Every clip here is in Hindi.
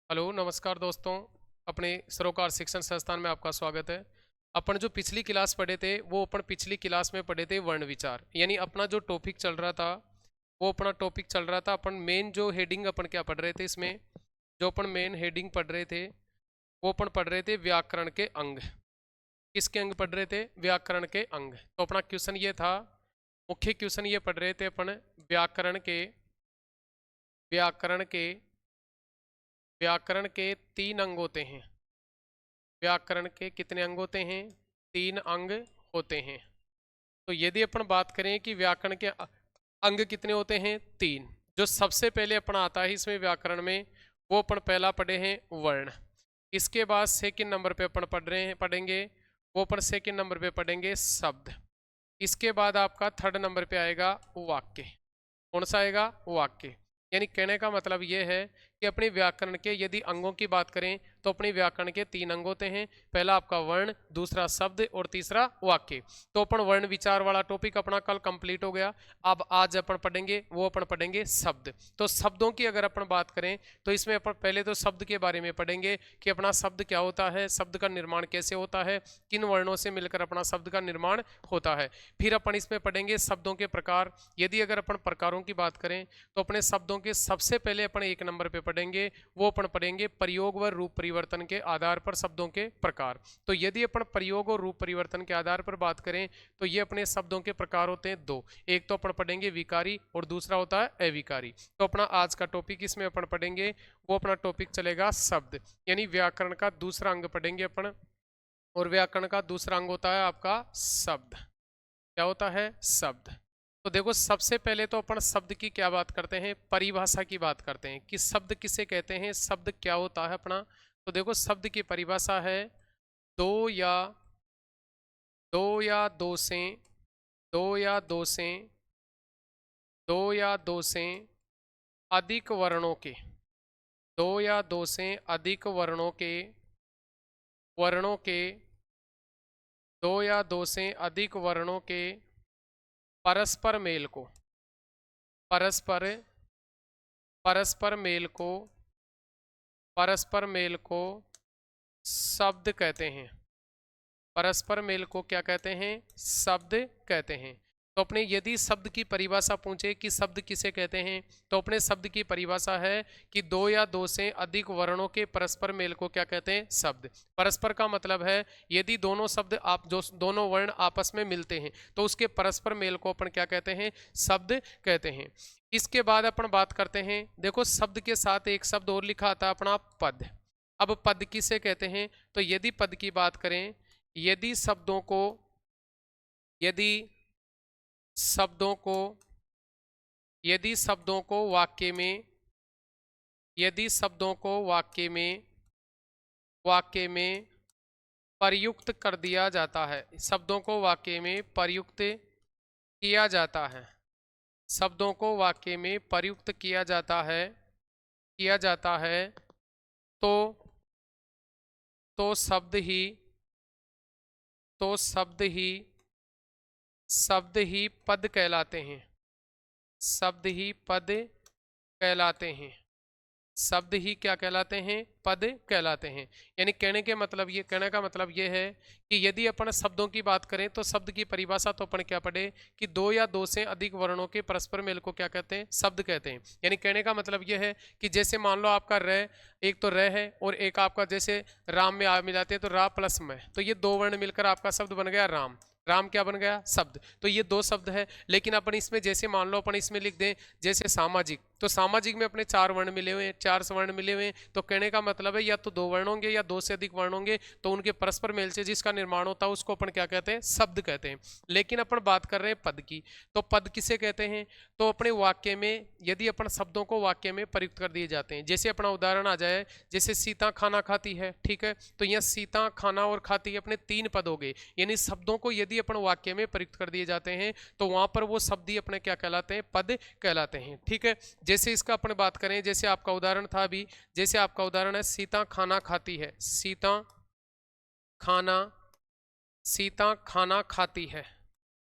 हेलो नमस्कार दोस्तों। अपने सरोकार शिक्षण संस्थान में आपका स्वागत है। अपन जो पिछली क्लास पढ़े थे वो अपन पिछली क्लास में पढ़े थे वर्ण विचार, यानी अपना जो टॉपिक चल रहा था वो अपना टॉपिक चल रहा था। अपन मेन जो हेडिंग अपन क्या पढ़ रहे थे, इसमें जो अपन मेन हेडिंग पढ़ रहे थे वो अपन पढ़ रहे थे व्याकरण के अंग। किसके अंग पढ़ रहे थे? व्याकरण के अंग। तो अपना क्वेश्चन ये था, मुख्य क्वेश्चन ये पढ़ रहे थे अपन व्याकरण के व्याकरण के व्याकरण के 3 अंग होते हैं। व्याकरण के कितने अंग होते हैं? 3 अंग होते हैं। तो यदि अपन बात करें कि व्याकरण के अंग कितने होते हैं? 3। जो सबसे पहले अपन आता है इसमें व्याकरण में, वो अपन पहला पढ़े हैं वर्ण। इसके बाद सेकंड नंबर पे अपन पढ़ेंगे वो अपन सेकंड नंबर पे पढ़ेंगे शब्द। इसके बाद आपका थर्ड नंबर पे आएगा वाक्य। कौन सा आएगा? वाक्य। यानी कहने का मतलब ये है कि अपने व्याकरण के यदि अंगों की बात करें तो अपने व्याकरण के 3 अंग होते हैं। पहला आपका वर्ण, दूसरा शब्द और तीसरा वाक्य। तो अपन वर्ण विचार वाला टॉपिक अपना कल कंप्लीट हो गया। अब आज अपन पढ़ेंगे वो अपन पढ़ेंगे शब्द। तो शब्दों की अगर अपन बात करें तो इसमें अपन पहले तो शब्द के बारे में पढ़ेंगे कि अपना शब्द क्या होता है, शब्द का निर्माण कैसे होता है, किन वर्णों से मिलकर अपना शब्द का निर्माण होता है। फिर अपन इसमें पढ़ेंगे शब्दों के प्रकार। यदि अगर अपन प्रकारों की बात करें तो अपने शब्दों के सबसे पहले अपन 1 नंबर पे पढ़ेंगे वो अपन पढ़ेंगे प्रयोग व रूप परिवर्तन के आधार पर शब्दों के प्रकार। तो यदि अपन प्रयोग और रूप परिवर्तन के आधार पर बात करें तो ये अपने शब्दों के प्रकार होते हैं 2। एक तो अपन पढ़ेंगे विकारी और दूसरा होता है अविकारी। तो अपना आज का टॉपिक इसमें अपन पढ़ेंगे वो अपना टॉपिक चलेगा शब्द, यानी व्याकरण का दूसरा अंग पढ़ेंगे अपन। और व्याकरण का दूसरा अंग होता है आपका शब्द। क्या होता है? शब्द। तो देखो सबसे पहले तो अपन शब्द की क्या बात करते हैं, परिभाषा की बात करते हैं कि शब्द किसे कहते हैं, शब्द क्या होता है अपना। तो देखो शब्द की परिभाषा है दो या दो से दो या दो से दो या दो से अधिक वर्णों के, दो या दो से अधिक वर्णों के दो या दो से अधिक वर्णों के परस्पर मेल को परस्पर परस्पर मेल को परस्पर मेल को शब्द कहते हैं। परस्पर मेल को क्या कहते हैं? शब्द कहते हैं। तो अपने यदि शब्द की परिभाषा पूछे कि शब्द किसे कहते हैं तो अपने शब्द की परिभाषा है कि 2 या 2 से अधिक वर्णों के परस्पर मेल को क्या कहते हैं? शब्द। परस्पर का मतलब है यदि दोनों शब्द आप जो दोनों वर्ण आपस में मिलते हैं तो उसके परस्पर मेल को अपन क्या कहते हैं? शब्द कहते हैं। इसके बाद अपन बात करते हैं, देखो शब्द के साथ एक शब्द और लिखा आता है अपना पद। अब पद किसे कहते हैं? तो यदि पद की बात करें, यदि शब्दों को यदि शब्दों को यदि शब्दों को वाक्य में यदि शब्दों को वाक्य में प्रयुक्त कर दिया जाता है, शब्दों को वाक्य में प्रयुक्त किया जाता है, शब्दों को वाक्य में प्रयुक्त किया जाता है तो तो शब्द ही तो शब्द ही पद कहलाते हैं। शब्द ही पद कहलाते हैं। शब्द ही क्या कहलाते हैं? पद कहलाते हैं। यानी कहने का मतलब ये है कि यदि अपन शब्दों की बात करें तो शब्द की परिभाषा तो अपन क्या पढ़े कि 2 या 2 से अधिक वर्णों के परस्पर मेल को क्या कहते हैं? शब्द कहते हैं। यानी कहने का मतलब ये है कि जैसे मान लो आपका र, एक तो र है और एक आपका जैसे राम में आ मिल जाते हैं तो रा प्लस में, तो ये 2 वर्ण मिलकर आपका शब्द बन गया राम। राम क्या बन गया? शब्द। तो ये 2 शब्द है। लेकिन अपन इसमें जैसे मान लो अपन इसमें लिख दें जैसे सामाजिक, तो सामाजिक में अपने 4 वर्ण मिले हुए हैं, 4 स्वर्ण मिले हुए हैं। तो कहने का मतलब है या तो 2 वर्ण होंगे या 2 से अधिक वर्ण होंगे, तो उनके परस्पर मेल से जिसका निर्माण होता है उसको अपन क्या कहते हैं? शब्द कहते हैं। लेकिन अपन बात कर रहे हैं पद की, तो पद किसे कहते हैं? तो अपने वाक्य में यदि अपन शब्दों को वाक्य में प्रयुक्त कर दिए जाते हैं, जैसे अपना उदाहरण आ जाए, जैसे सीता खाना खाती है, ठीक है, तो यहाँ सीता खाना और खाती है अपने 3 पद हो गए। यानी शब्दों को यदि अपन वाक्य में प्रयुक्त कर दिए जाते हैं तो वहां पर वो शब्द ही अपने क्या कहलाते हैं? पद कहलाते हैं। ठीक है, जैसे इसका अपन बात करें, जैसे आपका उदाहरण था अभी, जैसे आपका उदाहरण है सीता खाना खाती है, खाना सीता खाना खाती है।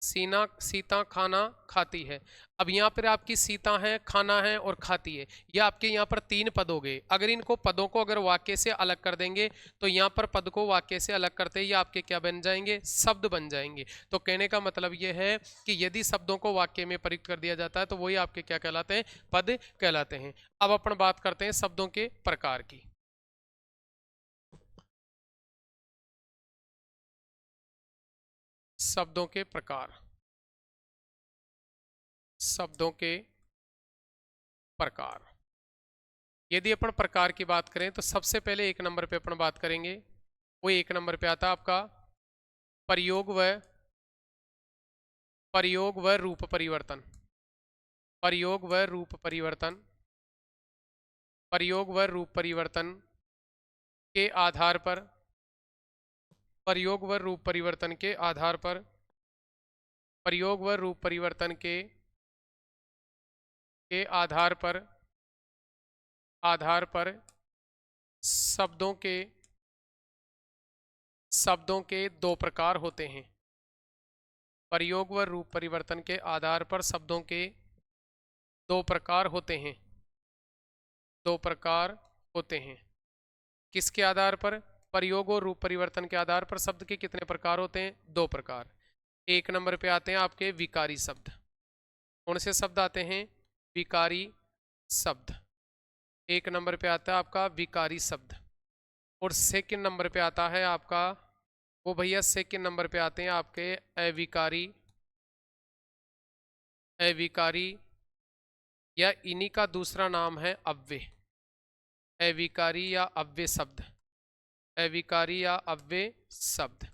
सीता खाना खाती है। अब यहाँ पर आपकी सीता है, खाना है और खाती है, ये आपके यहाँ पर 3 पद हो गए। अगर इनको पदों को अगर वाक्य से अलग कर देंगे तो यहाँ पर पद को वाक्य से अलग करते ही आपके क्या बन जाएंगे, शब्द बन जाएंगे। तो कहने का मतलब ये है कि यदि शब्दों को वाक्य में प्रयुक्त कर दिया जाता है तो वही आपके क्या कहलाते हैं, पद कहलाते हैं। अब अपन बात करते हैं शब्दों के प्रकार की। शब्दों के प्रकार, शब्दों के प्रकार। यदि अपन प्रकार की बात करें तो सबसे पहले 1 नंबर पे अपन बात करेंगे, वो 1 नंबर पे आता है आपका प्रयोग व रूप परिवर्तन। प्रयोग व रूप परिवर्तन, प्रयोग व रूप परिवर्तन के आधार पर, प्रयोग व रूप परिवर्तन के आधार पर, प्रयोग व रूप परिवर्तन के आधार पर शब्दों के 2 प्रकार होते हैं। प्रयोग व रूप परिवर्तन के आधार पर शब्दों के 2 प्रकार होते हैं। 2 प्रकार होते हैं। किसके आधार पर? प्रयोग और रूप परिवर्तन के आधार पर शब्द के कितने प्रकार होते हैं? 2 प्रकार। 1 नंबर पे आते हैं आपके विकारी शब्द। कौन से शब्द आते हैं? विकारी शब्द। 1 नंबर पे आता है आपका विकारी शब्द। और सेकंड नंबर पे आता है आपका, वो भैया सेकंड नंबर पे आते हैं आपके अविकारी, या इन्हीं का दूसरा नाम है अव्यय। अविकारी या अव्यय शब्द, अविकारी या अव्यय शब्द।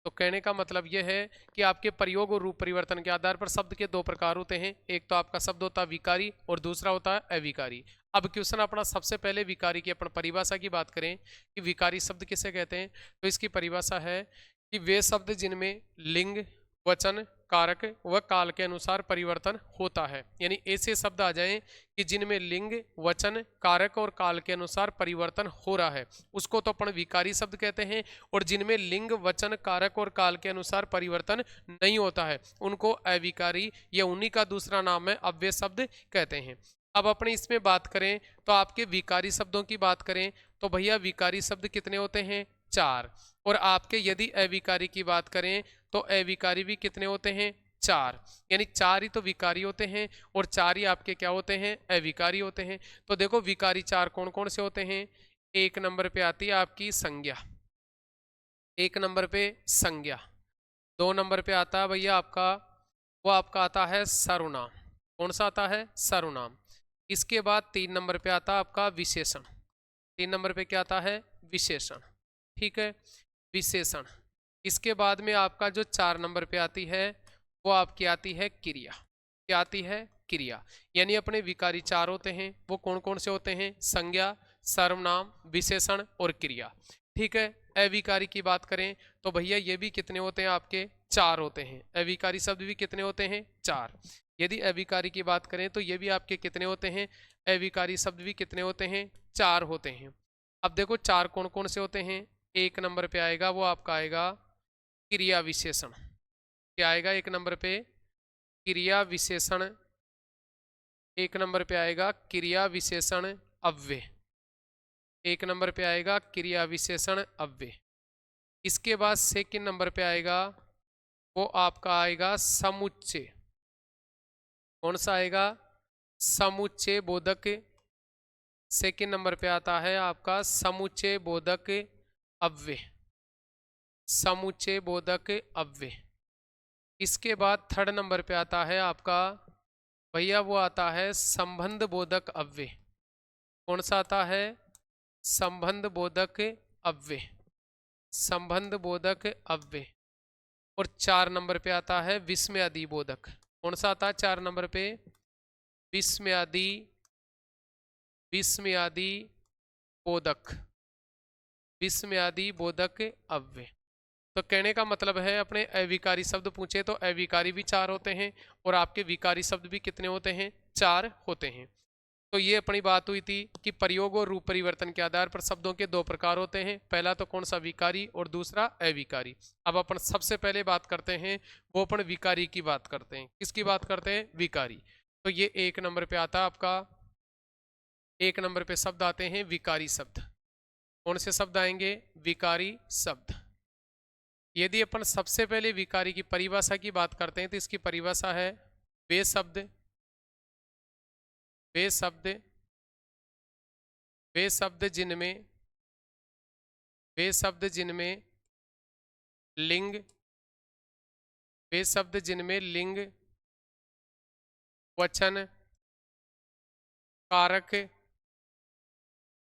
तो कहने का मतलब यह है कि आपके प्रयोग और रूप परिवर्तन के आधार पर शब्द के 2 प्रकार होते हैं। एक तो आपका शब्द होता है विकारी और दूसरा होता है अविकारी। अब क्वेश्चन अपना सबसे पहले विकारी की अपन परिभाषा की बात करें कि विकारी शब्द किसे कहते हैं, तो इसकी परिभाषा है कि वे शब्द जिनमें लिंग, वचन, कारक व काल के अनुसार परिवर्तन होता है। यानी ऐसे शब्द आ जाएं कि जिनमें लिंग, वचन, कारक और काल के अनुसार परिवर्तन हो रहा है, उसको तो अपन विकारी शब्द कहते हैं। और जिनमें लिंग, वचन, कारक और काल के अनुसार परिवर्तन नहीं होता है, उनको अविकारी या उन्हीं का दूसरा नाम है अव्यय शब्द कहते हैं। अब अपने इसमें बात करें तो आपके विकारी शब्दों की बात करें तो भैया विकारी शब्द कितने होते हैं? 4। और आपके यदि अविकारी की बात करें तो अविकारी भी कितने होते हैं? 4। यानी 4 ही तो विकारी होते हैं और 4 ही आपके क्या होते हैं? अविकारी होते हैं। तो देखो विकारी 4 कौन कौन से होते हैं? 1 नंबर पे आती है आपकी संज्ञा, 1 नंबर पे संज्ञा। 2 नंबर पे आता है भैया आपका, वो आपका आता है सर्वनाम। कौन सा आता है? सर्वनाम। इसके बाद 3 नंबर पे आता है आपका विशेषण। 3 नंबर पे क्या आता है? विशेषण। ठीक है, विशेषण। इसके बाद में आपका जो 4 नंबर पे आती है वो आपकी आती है क्रिया। क्या आती है? क्रिया। यानी अपने विकारी 4 होते हैं, वो कौन कौन से होते हैं? संज्ञा, सर्वनाम, विशेषण और क्रिया। ठीक है, अविकारी की बात करें तो भैया ये भी कितने होते हैं? आपके 4 होते हैं। अविकारी शब्द भी कितने होते हैं? 4। यदि अविकारी की बात करें तो ये भी आपके कितने होते हैं? अविकारी शब्द भी कितने होते हैं? 4 होते हैं। अब देखो 4 कौन कौन से होते हैं? 1 नंबर पे आएगा वो आपका आएगा क्रिया विशेषण। क्या आएगा 1 नंबर पे? क्रिया विशेषण। 1 नंबर पे आएगा क्रिया विशेषण अव्यय। 1 नंबर पे आएगा क्रिया विशेषण अव्यय। इसके बाद सेकंड नंबर पे आएगा वो आपका आएगा समुच्चय। कौन सा आएगा? समुच्चय बोधक। सेकंड नंबर पे आता है आपका समुच्चय बोधक अव्यय, समुच्चय बोधक अव्यय। इसके बाद थर्ड नंबर पे आता है आपका भैया वो आता है संबंध बोधक अव्यय। कौन सा आता है? संबंध बोधक अव्यय, संबंध बोधक अव्यय। और 4 नंबर पे आता है विस्मयादि बोधक। कौन सा आता है 4 नंबर पे? विस्मयादि बोधक, विस्मयादि बोधक अव्यय। तो कहने का मतलब है अपने अविकारी शब्द पूछे तो अविकारी भी 4 होते हैं और आपके विकारी शब्द भी कितने होते हैं? 4 होते हैं। तो ये अपनी बात हुई थी कि प्रयोग और रूप परिवर्तन के आधार पर शब्दों के दो प्रकार होते हैं, पहला तो कौन सा, विकारी, और दूसरा अविकारी। अब अपन सबसे पहले बात करते हैं, वो अपन विकारी की बात करते हैं। किसकी बात करते हैं? विकारी। तो ये 1 नंबर पे आता है आपका, 1 नंबर पे शब्द आते हैं विकारी शब्द। कौन से शब्द आएंगे? विकारी शब्द। यदि अपन सबसे पहले विकारी की परिभाषा की बात करते हैं तो इसकी परिभाषा है, वे शब्द वे शब्द वे शब्द जिनमें वे शब्द जिनमें लिंग वे शब्द जिनमें लिंग, वचन, कारक,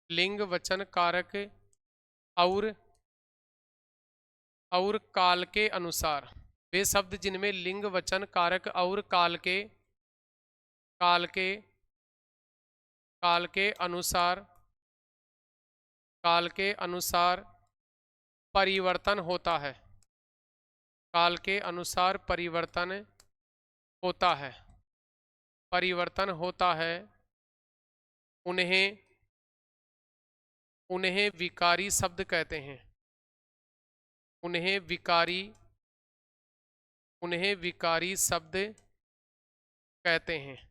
लिंग, वचन, कारक और काल के अनुसार, वे शब्द जिनमें लिंग, वचन, कारक और काल के अनुसार परिवर्तन होता है, काल के अनुसार परिवर्तन होता है, उन्हें विकारी शब्द कहते हैं। उन्हें विकारी शब्द कहते हैं।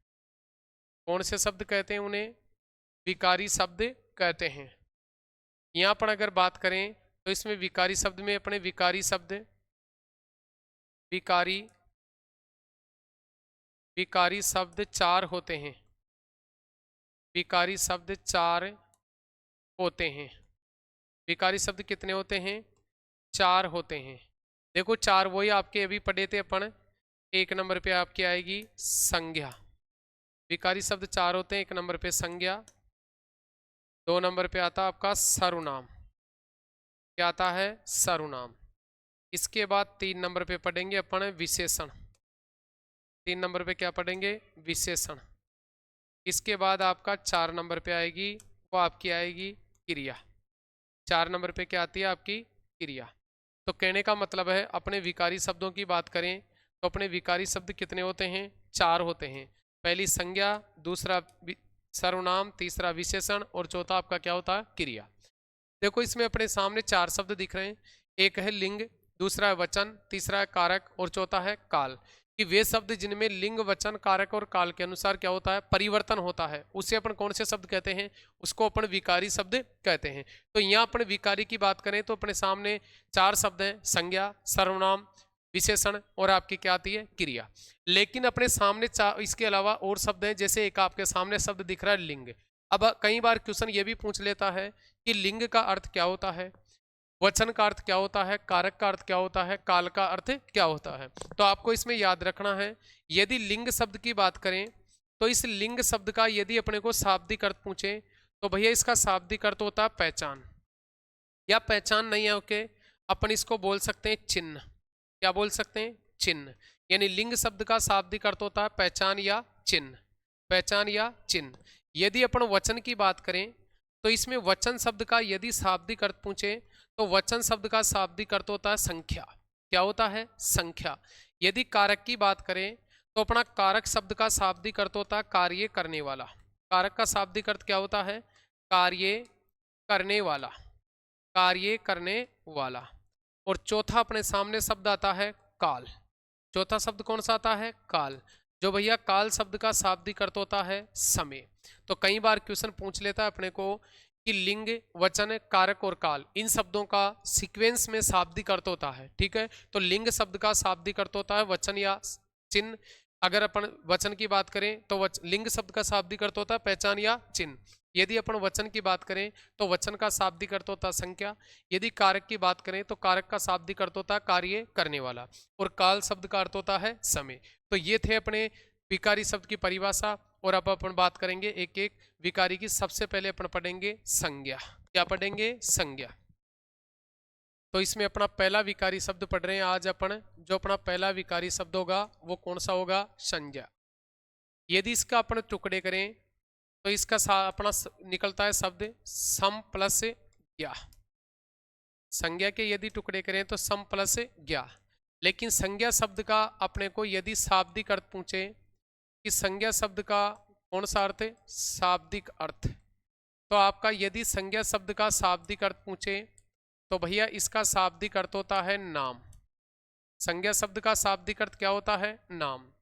कौन से शब्द कहते हैं? उन्हें विकारी शब्द कहते हैं। यहाँ पर अगर बात करें तो इसमें विकारी शब्द में अपने विकारी शब्द 4 होते हैं। विकारी शब्द 4 होते हैं। विकारी शब्द कितने होते हैं? 4 होते हैं। देखो 4 वही आपके अभी पढ़े थे अपन। 1 नंबर पे आपकी आएगी संज्ञा। विकारी शब्द 4 होते हैं। 1 नंबर पे संज्ञा, 2 नंबर पे आता आपका सर्वनाम। क्या आता है? सर्वनाम। इसके बाद 3 नंबर पे पढ़ेंगे अपन विशेषण। 3 नंबर पे क्या पढ़ेंगे? विशेषण। इसके बाद आपका 4 नंबर पे आएगी, वो आपकी आएगी क्रिया। 4 नंबर पे क्या आती है? आपकी क्रिया। तो कहने का मतलब है, अपने विकारी शब्दों की बात करें तो अपने विकारी शब्द कितने होते हैं? 4 होते हैं। पहली संज्ञा, दूसरा सर्वनाम, तीसरा विशेषण और चौथा आपका क्या होता है? क्रिया। देखो इसमें अपने सामने 4 शब्द दिख रहे हैं। एक है लिंग, दूसरा है वचन, तीसरा है कारक और चौथा है काल। कि वे शब्द जिनमें लिंग, वचन, कारक और काल के अनुसार क्या होता है? परिवर्तन होता है, उसे अपन कौन से शब्द कहते हैं? उसको अपन विकारी शब्द कहते हैं। तो यहाँ अपन विकारी की बात करें तो अपने सामने 4 शब्द हैं, संज्ञा, सर्वनाम, विशेषण और आपकी क्या आती है? क्रिया। लेकिन अपने सामने इसके अलावा और शब्द हैं, जैसे एक आपके सामने शब्द दिख रहा है लिंग। अब कई बार क्वेश्चन ये भी पूछ लेता है कि लिंग का अर्थ क्या होता है, वचन का अर्थ क्या होता है, कारक का अर्थ क्या होता है, काल का अर्थ क्या होता है। तो आपको इसमें याद रखना है, यदि लिंग शब्द की बात करें तो इस लिंग शब्द का यदि अपने को शाब्दिक अर्थ पूछे तो भैया इसका शाब्दिक अर्थ होता है पहचान, या पहचान नहीं है ओके, अपन इसको बोल सकते हैं चिन्ह। क्या बोल सकते हैं? चिन्ह। यानी लिंग शब्द का शाब्दिक अर्थ होता है पहचान या चिन्ह, पहचान या चिन्ह। यदि अपन वचन की बात करें तो इसमें वचन शब्द का यदि शाब्दिक अर्थ पूछे तो वचन शब्द का शाब्दिक अर्थ होता है संख्या। क्या होता है? संख्या। यदि कारक की बात करें तो अपना कारक शब्द का शाब्दिक अर्थ होता है कार्य करने वाला। कारक का शाब्दिक अर्थ क्या होता है? कार्य करने वाला, कार्य करने वाला। और चौथा अपने सामने शब्द आता है काल। चौथा शब्द कौन सा आता है? काल। जो भैया काल शब्द का शाब्दिक अर्थ होता है समय। तो कई बार क्वेश्चन पूछ लेता है अपने को कि लिंग, वचन, कारक और काल, इन शब्दों का सीक्वेंस में शाब्दिक अर्थ होता है। ठीक है, तो लिंग शब्द का शाब्दिक अर्थ होता है वचन या चिन्ह। अगर अपन वचन की बात करें तो लिंग शब्द का शाब्दिक अर्थ होता है पहचान या चिन्ह। यदि अपन वचन की बात करें तो वचन का शाब्दिक अर्थ होता है संख्या। यदि कारक की बात करें तो कारक का शाब्दिक अर्थ होता है कार्य करने वाला। और काल शब्द का अर्थ होता है समय। तो ये थे अपने विकारी शब्द की परिभाषा। और अब अपन बात करेंगे एक एक विकारी की। सबसे पहले अपन पढ़ेंगे संज्ञा। क्या पढ़ेंगे? संज्ञा। तो इसमें अपना पहला विकारी शब्द पढ़ रहे हैं आज अपन। जो अपना पहला विकारी शब्द होगा वो कौन सा होगा? संज्ञा। यदि इसका अपन टुकड़े करें तो इसका अपना निकलता है शब्द सम प्लस ज्ञा। संज्ञा के यदि टुकड़े करें तो सम प्लस ज्ञा। लेकिन संज्ञा शब्द का अपने को यदि शाब्दिक अर्थ पूछे कि संज्ञा शब्द का कौन सा अर्थ? शाब्दिक अर्थ। तो आपका यदि संज्ञा शब्द का शाब्दिक अर्थ पूछे तो भैया इसका शाब्दिक अर्थ होता है नाम। संज्ञा शब्द का शाब्दिक अर्थ क्या होता है? नाम।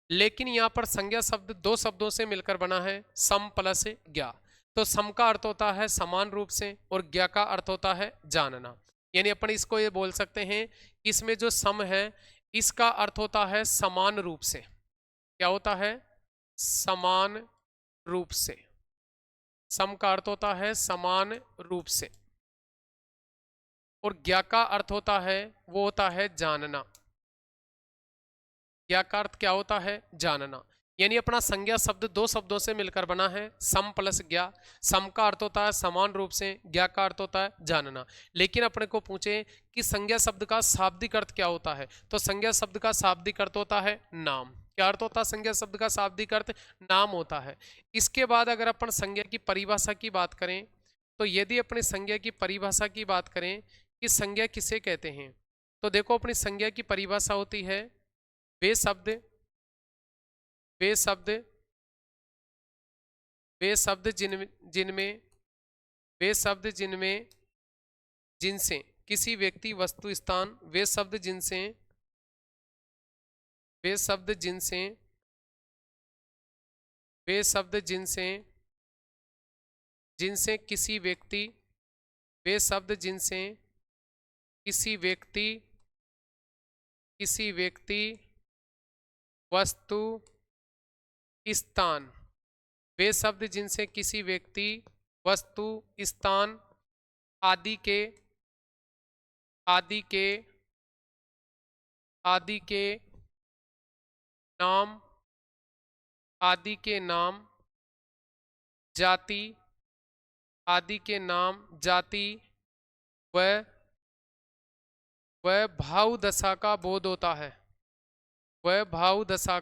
लेकिन यहाँ पर संज्ञा शब्द दो शब्दों से मिलकर बना है, सम प्लस ज्ञा। तो सम का अर्थ होता है समान रूप से और ज्ञा का अर्थ होता है जानना। यानी अपन इसको ये बोल सकते हैं कि इसमें जो सम है इसका अर्थ होता है समान रूप से। क्या होता है? समान रूप से। सम का अर्थ होता है समान रूप से और ज्ञा का अर्थ होता है, वो होता है जानना। ज्ञा का अर्थ क्या होता है? जानना। यानी अपना संज्ञा शब्द दो शब्दों से मिलकर बना है, सम प्लस ज्ञा। सम का अर्थ होता है समान रूप से, ज्ञा का अर्थ होता है जानना। लेकिन अपने को पूछे कि संज्ञा शब्द का शाब्दिक अर्थ क्या होता है, तो संज्ञा शब्द का शाब्दिक अर्थ होता है नाम। क्या अर्थ होता है संज्ञा शब्द का शाब्दिक अर्थ? नाम होता है। इसके बाद अगर अपन संज्ञा की परिभाषा की बात करें तो यदि अपनी संज्ञा की परिभाषा की बात करें कि संज्ञा किसे कहते हैं, तो देखो अपनी संज्ञा की परिभाषा होती है वे शब्द जिनमें जिनसे किसी व्यक्ति वस्तु स्थान वे शब्द जिनसे किसी व्यक्ति वस्तु स्थान वे शब्द जिनसे किसी व्यक्ति वस्तु स्थान आदि नाम जाति व भाव दशा का बोध होता है। वह भाव दशा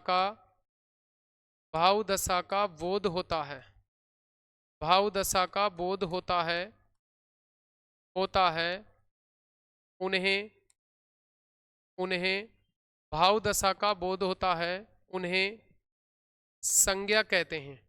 का बोध होता है उन्हें भाव दशा का बोध होता है, उन्हें संज्ञा कहते हैं।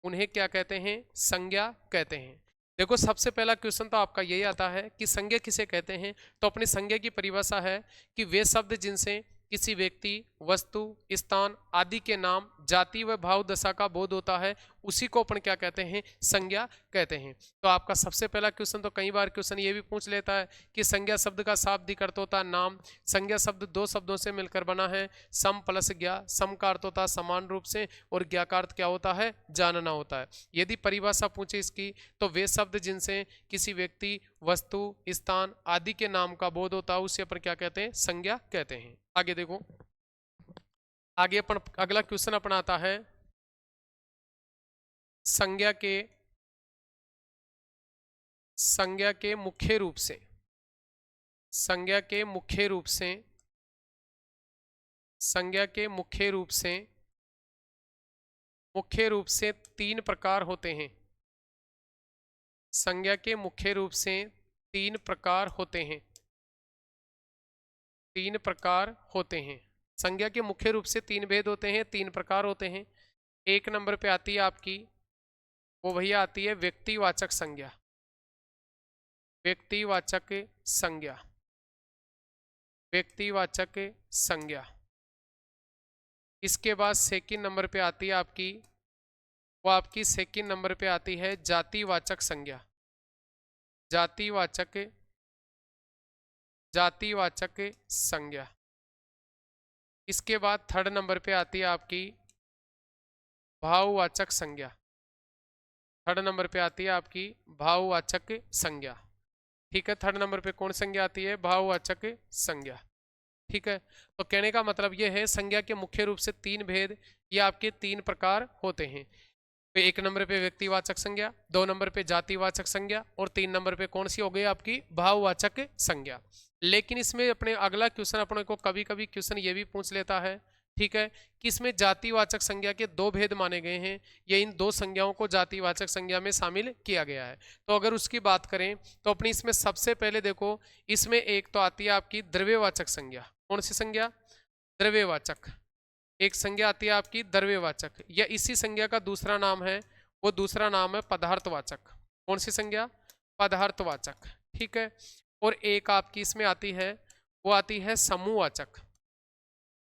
उन्हें क्या कहते हैं? संज्ञा कहते हैं। देखो सबसे पहला क्वेश्चन तो आपका यही आता है कि संज्ञा किसे कहते हैं। तो अपनी संज्ञा की परिभाषा है कि वे शब्द जिनसे किसी व्यक्ति वस्तु स्थान आदि के नाम जाति व भाव दशा का बोध होता है उसी को अपन क्या कहते हैं? संज्ञा कहते हैं। तो आपका सबसे पहला क्वेश्चन तो कई बार क्वेश्चन ये भी पूछ लेता है कि संज्ञा शब्द का शाब्दिक अर्थ होता है नाम। संज्ञा शब्द दो शब्दों से मिलकर बना है, सम प्लस ज्ञा। सम का अर्थ होता है समान रूप से और ज्ञा का अर्थ क्या होता है? जानना होता है। यदि परिभाषा पूछे इसकी तो वे शब्द जिनसे किसी व्यक्ति वस्तु स्थान आदि के नाम का बोध होता है उसे अपन क्या कहते हैं? संज्ञा कहते हैं। आगे देखो, आगे अपन अगला क्वेश्चन अपन आता है संज्ञा के मुख्य रूप से तीन प्रकार होते हैं। संज्ञा के मुख्य रूप से तीन प्रकार होते हैं। संज्ञा के मुख्य रूप से तीन भेद होते हैं, तीन प्रकार होते हैं। एक नंबर पे आती है आपकी, वो भैया आती है व्यक्तिवाचक संज्ञा। इसके बाद सेकंड नंबर पे आती है आपकी, वो आपकी सेकंड नंबर पे आती है जातिवाचक संज्ञा। इसके बाद थर्ड नंबर पे आती है आपकी भाववाचक संज्ञा। ठीक है, थर्ड नंबर पे कौन संज्ञा आती है? भाववाचक संज्ञा। ठीक है, तो कहने का मतलब ये है संज्ञा के मुख्य रूप से तीन भेद ये आपके तीन प्रकार होते हैं। एक नंबर पे व्यक्तिवाचक संज्ञा, दो नंबर पे जातिवाचक संज्ञा और तीन नंबर पे कौन सी हो गई आपकी? भाववाचक संज्ञा। लेकिन इसमें अपने अगला क्वेश्चन अपने को कभी कभी क्वेश्चन ये भी पूछ लेता है, ठीक है, कि इसमें जातिवाचक संज्ञा के दो भेद माने गए हैं या इन दो संज्ञाओं को जातिवाचक संज्ञा में शामिल किया गया है। तो अगर उसकी बात करें तो अपनी इसमें सबसे पहले देखो, इसमें एक तो आती है आपकी द्रव्यवाचक संज्ञा। कौन सी संज्ञा? द्रव्यवाचक। एक संज्ञा आती है आपकी द्रव्यवाचक, या इसी संज्ञा का दूसरा नाम है, वो दूसरा नाम है पदार्थवाचक। कौन सी संज्ञा? पदार्थवाचक। ठीक है। और एक आपकी इसमें आती है, वो आती है समूहवाचक।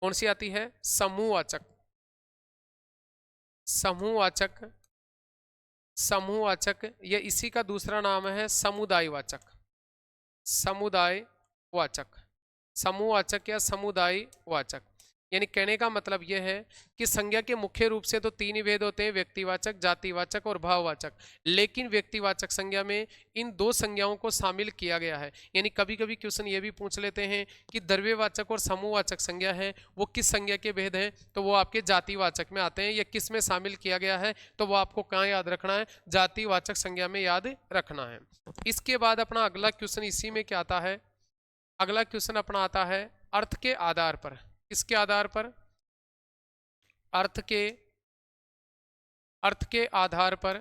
कौन सी आती है? समूहवाचक। समूहवाचक, समूहवाचक, या इसी का दूसरा नाम है समुदायवाचक। समुदायवाचक, समूहवाचक या समुदायवाचक। यानी कहने का मतलब यह है कि संज्ञा के मुख्य रूप से तो तीन ही भेद होते हैं, व्यक्तिवाचक, जातिवाचक और भाववाचक। लेकिन व्यक्तिवाचक संज्ञा में इन दो संज्ञाओं को शामिल किया गया है। यानी कभी कभी क्वेश्चन ये भी पूछ लेते हैं कि द्रव्यवाचक और समूहवाचक संज्ञा है वो किस संज्ञा के भेद हैं, तो वो आपके जातिवाचक में आते हैं। या किस में शामिल किया गया है, तो वो आपको कहाँ याद रखना है? जातिवाचक संज्ञा में याद रखना है। इसके बाद अपना अगला क्वेश्चन इसी में क्या आता है? अगला क्वेश्चन अपना आता है अर्थ के आधार पर। किसके आधार पर? अर्थ के आधार पर,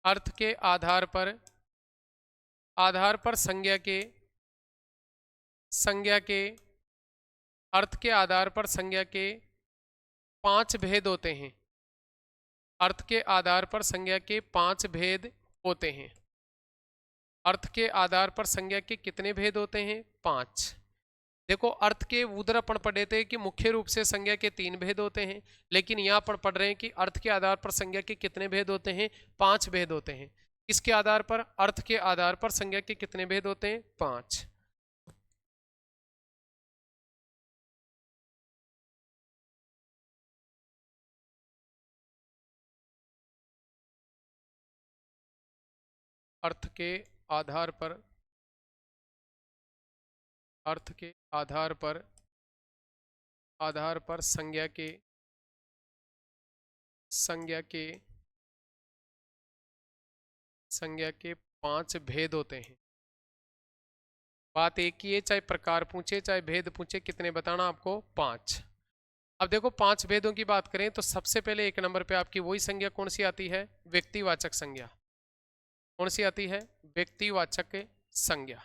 अर्थ के आधार पर, संज्ञा के अर्थ के आधार पर संज्ञा के 5 भेद होते हैं। अर्थ के आधार पर संज्ञा के 5 भेद होते हैं। अर्थ के आधार पर संज्ञा के कितने भेद होते हैं? 5। देखो, अर्थ के उधर अपन पढ़े थे कि मुख्य रूप से संज्ञा के 3 भेद होते हैं, लेकिन यहाँ पर पढ़ रहे हैं कि अर्थ के आधार पर संज्ञा के कितने भेद होते हैं? 5 भेद होते हैं। इसके आधार पर, अर्थ के आधार पर संज्ञा के कितने भेद होते हैं? 5। अर्थ के आधार पर, अर्थ के आधार पर, संज्ञा के 5 भेद होते हैं। बात एक ही है, चाहे प्रकार पूछे चाहे भेद पूछे, कितने बताना आपको? 5। अब देखो, 5 भेदों की बात करें तो सबसे पहले 1 नंबर पे आपकी वही संज्ञा कौन सी आती है? व्यक्तिवाचक संज्ञा। कौन सी आती है? व्यक्तिवाचक संज्ञा।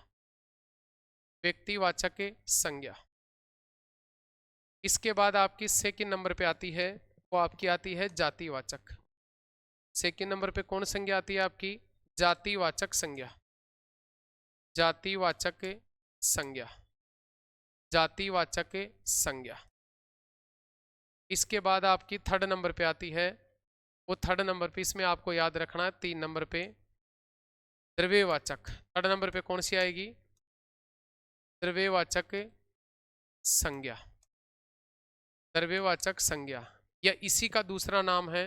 व्यक्तिवाचक संज्ञा। इसके बाद आपकी सेकंड नंबर पे आती है, वो आपकी आती है जातिवाचक। सेकंड नंबर पे कौन संज्ञा आती है आपकी? जातिवाचक संज्ञा। जातिवाचक संज्ञा। जातिवाचक संज्ञा। इसके बाद आपकी थर्ड नंबर पे आती है, वो थर्ड नंबर पे, इसमें आपको याद रखना है 3 नंबर पे द्रव्यवाचक। थर्ड नंबर पे कौन सी आएगी? द्रव्यवाचक संज्ञा। द्रव्यवाचक संज्ञा, या इसी का दूसरा नाम है,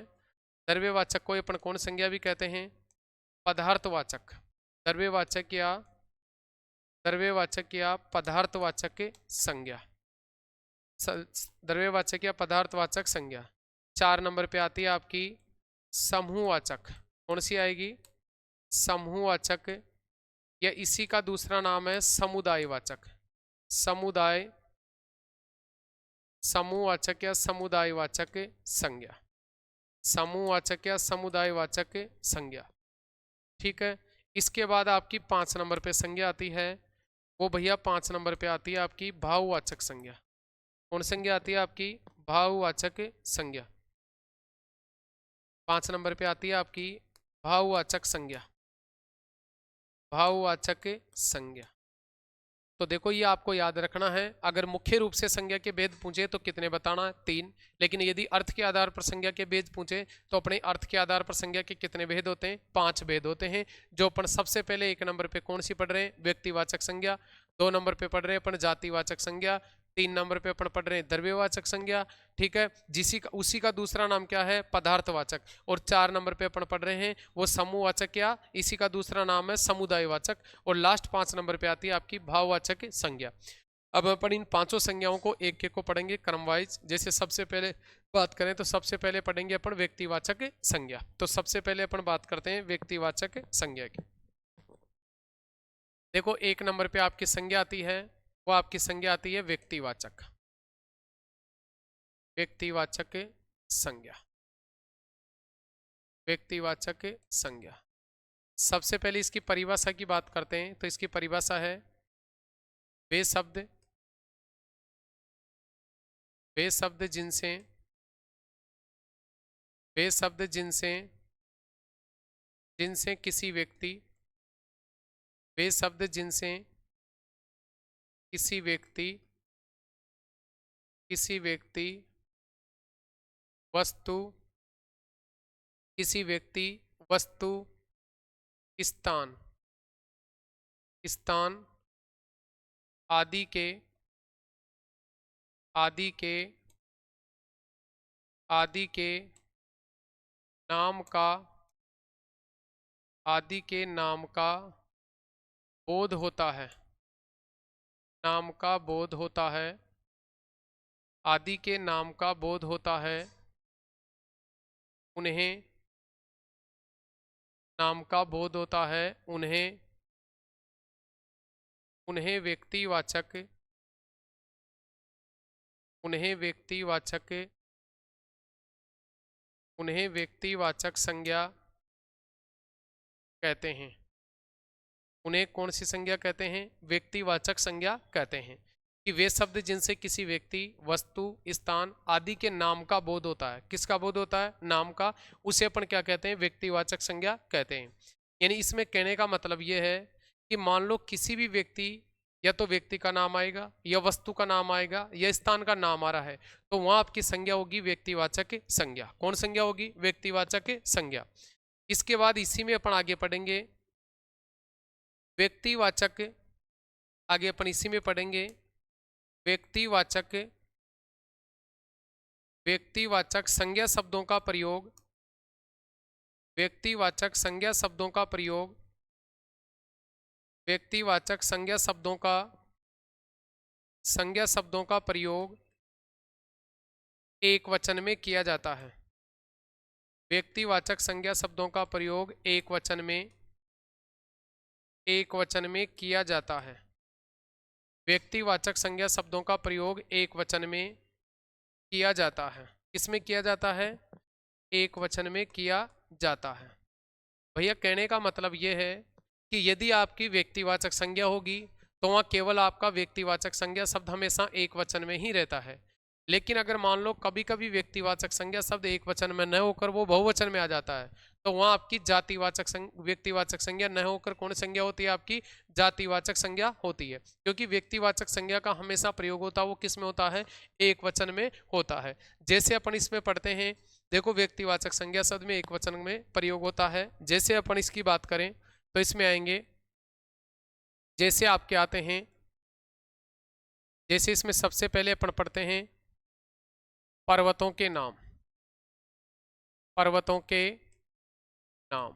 द्रव्यवाचक को अपन कौन संज्ञा भी कहते हैं? पदार्थवाचक। द्रव्यवाचक या पदार्थवाचक संज्ञा। द्रव्यवाचक या पदार्थवाचक संज्ञा। 4 नंबर पे आती है आपकी समूहवाचक। कौन सी आएगी? समूहवाचक, या इसी का दूसरा नाम है समुदायवाचक। समूहवाचक या समुदायवाचक संज्ञा। समूहवाचक या समुदायवाचक संज्ञा। ठीक है। इसके बाद आपकी 5 नंबर पे संज्ञा आती है, वो भैया 5 नंबर पे आती है आपकी भाववाचक संज्ञा। कौन संज्ञा आती है आपकी? भाववाचक संज्ञा। 5 नंबर पे आती है आपकी भाववाचक संज्ञा। भाववाचक संज्ञा। तो देखो, ये आपको याद रखना है। अगर मुख्य रूप से संज्ञा के भेद पूछे तो कितने बताना है? 3। लेकिन यदि अर्थ के आधार पर संज्ञा के भेद पूछे तो अपने अर्थ के आधार पर संज्ञा के कितने भेद होते हैं? 5 भेद होते हैं। जो अपन सबसे पहले 1 नंबर पे कौन सी पढ़ रहे हैं? व्यक्तिवाचक संज्ञा। 2 नंबर पे पढ़ रहे हैं अपन जातिवाचक संज्ञा। 3 नंबर पे अपन पढ़ रहे हैं द्रव्यवाचक संज्ञा। ठीक है। उसी का दूसरा नाम क्या है? पदार्थवाचक। और 4 नंबर पे अपन पढ़ रहे हैं वो समूहवाचक, या इसी का दूसरा नाम है समुदायवाचक। और लास्ट 5 नंबर पे आती है आपकी भाववाचक संज्ञा। अब अपन इन 5 संज्ञाओं को एक एक को पढ़ेंगे क्रम वाइज। जैसे सबसे पहले बात करें तो सबसे पहले पढ़ेंगे अपन व्यक्तिवाचक संज्ञा। तो सबसे पहले अपन बात करते हैं व्यक्तिवाचक संज्ञा की। देखो, 1 नंबर पे आपकी संज्ञा आती है, वो आपकी संज्ञा आती है व्यक्तिवाचक। व्यक्तिवाचक संज्ञा। व्यक्तिवाचक संज्ञा। सबसे पहले इसकी परिभाषा की बात करते हैं। तो इसकी परिभाषा है, वे शब्द वे शब्द जिनसे वे शब्द जिनसे जिनसे किसी व्यक्ति वे शब्द जिनसे किसी व्यक्ति वस्तु किसी व्यक्ति वस्तु स्थान स्थान आदि के आदि के आदि के नाम का आदि के नाम का बोध होता है नाम का बोध होता है आदि के नाम का बोध होता है उन्हें नाम का बोध होता है उन्हें उन्हें व्यक्तिवाचक उन्हें व्यक्तिवाचक उन्हें व्यक्तिवाचक संज्ञा कहते हैं उन्हें कौन सी संज्ञा कहते हैं व्यक्तिवाचक संज्ञा कहते हैं कि वे शब्द जिनसे किसी व्यक्ति वस्तु स्थान आदि के नाम का बोध होता है किसका बोध होता है नाम का उसे अपन क्या कहते हैं व्यक्तिवाचक संज्ञा कहते हैं यानी इसमें कहने का मतलब यह है कि मान लो किसी भी व्यक्ति या तो व्यक्ति का नाम आएगा या वस्तु का नाम आएगा या स्थान का नाम आ रहा है तो वहां आपकी संज्ञा होगी व्यक्तिवाचक संज्ञा कौन संज्ञा होगी व्यक्तिवाचक संज्ञा इसके बाद इसी में अपन आगे पढ़ेंगे व्यक्तिवाचक आगे अपन इसी में पढ़ेंगे व्यक्तिवाचक व्यक्तिवाचक संज्ञा शब्दों का प्रयोग व्यक्तिवाचक संज्ञा शब्दों का प्रयोग व्यक्तिवाचक संज्ञा शब्दों का प्रयोग एक वचन में किया जाता है व्यक्तिवाचक संज्ञा शब्दों का प्रयोग एक वचन में किया जाता है व्यक्तिवाचक संज्ञा शब्दों का प्रयोग एक वचन में किया जाता है किसमें किया जाता है एक वचन में किया जाता है भैया कहने का मतलब यह है कि यदि आपकी व्यक्तिवाचक संज्ञा होगी तो वहाँ केवल आपका व्यक्तिवाचक संज्ञा शब्द हमेशा एक वचन में ही रहता है लेकिन अगर मान लो कभी कभी व्यक्तिवाचक संज्ञा शब्द एक वचन में न होकर वो बहुवचन में आ जाता है तो वहाँ आपकी जातिवाचक व्यक्तिवाचक संज्ञा न होकर कौन संज्ञा होती है आपकी जातिवाचक संज्ञा होती है क्योंकि व्यक्तिवाचक संज्ञा का हमेशा प्रयोग होता है वो किस में होता है एक वचन में होता है जैसे अपन इसमें पढ़ते हैं देखो व्यक्तिवाचक संज्ञा शब्द में एक वचन में प्रयोग होता है जैसे अपन इसकी बात करें तो इसमें आएंगे जैसे आपके आते हैं जैसे इसमें सबसे पहले अपन पढ़ते हैं पर्वतों के नाम पर्वतों के नाम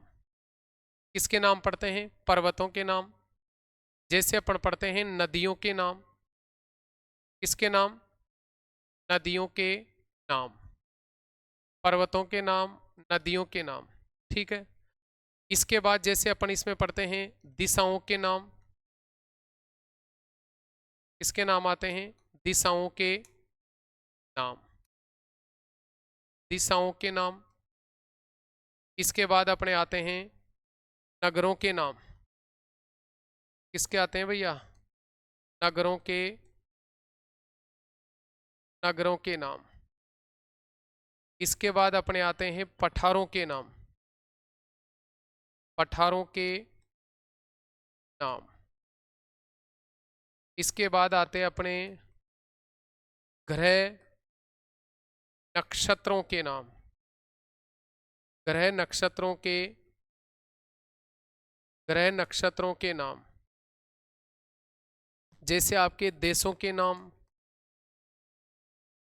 किसके नाम पढ़ते हैं पर्वतों के नाम जैसे अपन पढ़ते हैं नदियों के नाम किसके नाम नदियों के नाम पर्वतों के नाम नदियों के नाम ठीक है इसके बाद जैसे अपन इसमें पढ़ते हैं दिशाओं के नाम किसके नाम आते हैं दिशाओं के नाम दिशाओं के नाम इसके बाद अपने आते हैं नगरों के नाम किसके आते हैं भैया नगरों के नाम इसके बाद अपने आते हैं पठारों के नाम पठारों के नाम इसके बाद आते हैं अपने ग्रह नक्षत्रों के नाम ग्रह नक्षत्रों के नाम जैसे आपके देशों के नाम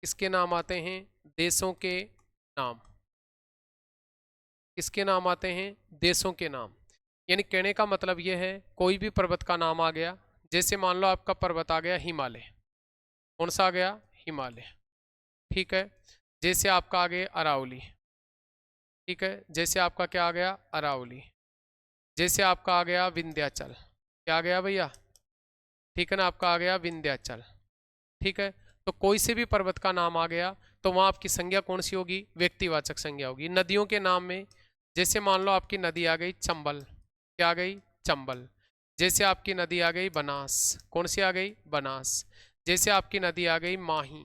किसके नाम आते हैं देशों के नाम किसके नाम आते हैं देशों के नाम यानी कहने का मतलब यह है कोई भी पर्वत का नाम आ गया जैसे मान लो आपका पर्वत आ गया हिमालय कौन सा आ गया हिमालय ठीक है जैसे आपका आ गया अरावली ठीक है जैसे आपका क्या आ गया अरावली जैसे आपका आ गया विंध्याचल क्या आ गया भैया ठीक है ना आपका आ गया विंध्याचल ठीक है तो कोई से भी पर्वत का नाम आ गया तो वहाँ आपकी संज्ञा कौन सी होगी व्यक्तिवाचक संज्ञा होगी नदियों के नाम में जैसे मान लो आपकी नदी आ गई चंबल क्या आ गई चंबल जैसे आपकी नदी आ गई बनास कौन सी आ गई बनास जैसे आपकी नदी आ गई माही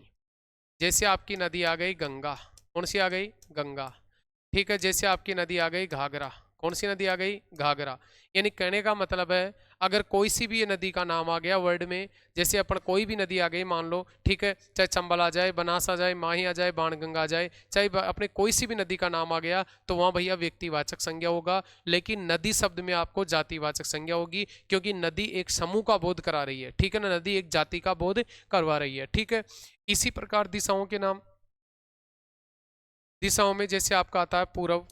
जैसे आपकी नदी आ गई गंगा, कौन सी आ गई? गंगा। ठीक है, जैसे आपकी नदी आ गई घाघरा, कौन सी नदी आ गई? घाघरा। यानी कहने का मतलब है अगर कोई सी भी ये नदी का नाम आ गया वर्ड में, जैसे अपन कोई भी नदी आ गई मान लो, ठीक है, चाहे चंबल आ जाए, बनास आ जाए, माही आ जाए, बाणगंगा आ जाए, चाहे अपने कोई सी भी नदी का नाम आ गया, तो वहां भैया व्यक्तिवाचक संज्ञा होगा। लेकिन नदी शब्द में आपको जातिवाचक संज्ञा होगी, क्योंकि नदी एक समूह का बोध करा रही है, ठीक है ना, नदी एक जाति का बोध करवा रही है। ठीक है, इसी प्रकार दिशाओं के नाम, दिशाओं में जैसे आपका आता है पूर्व,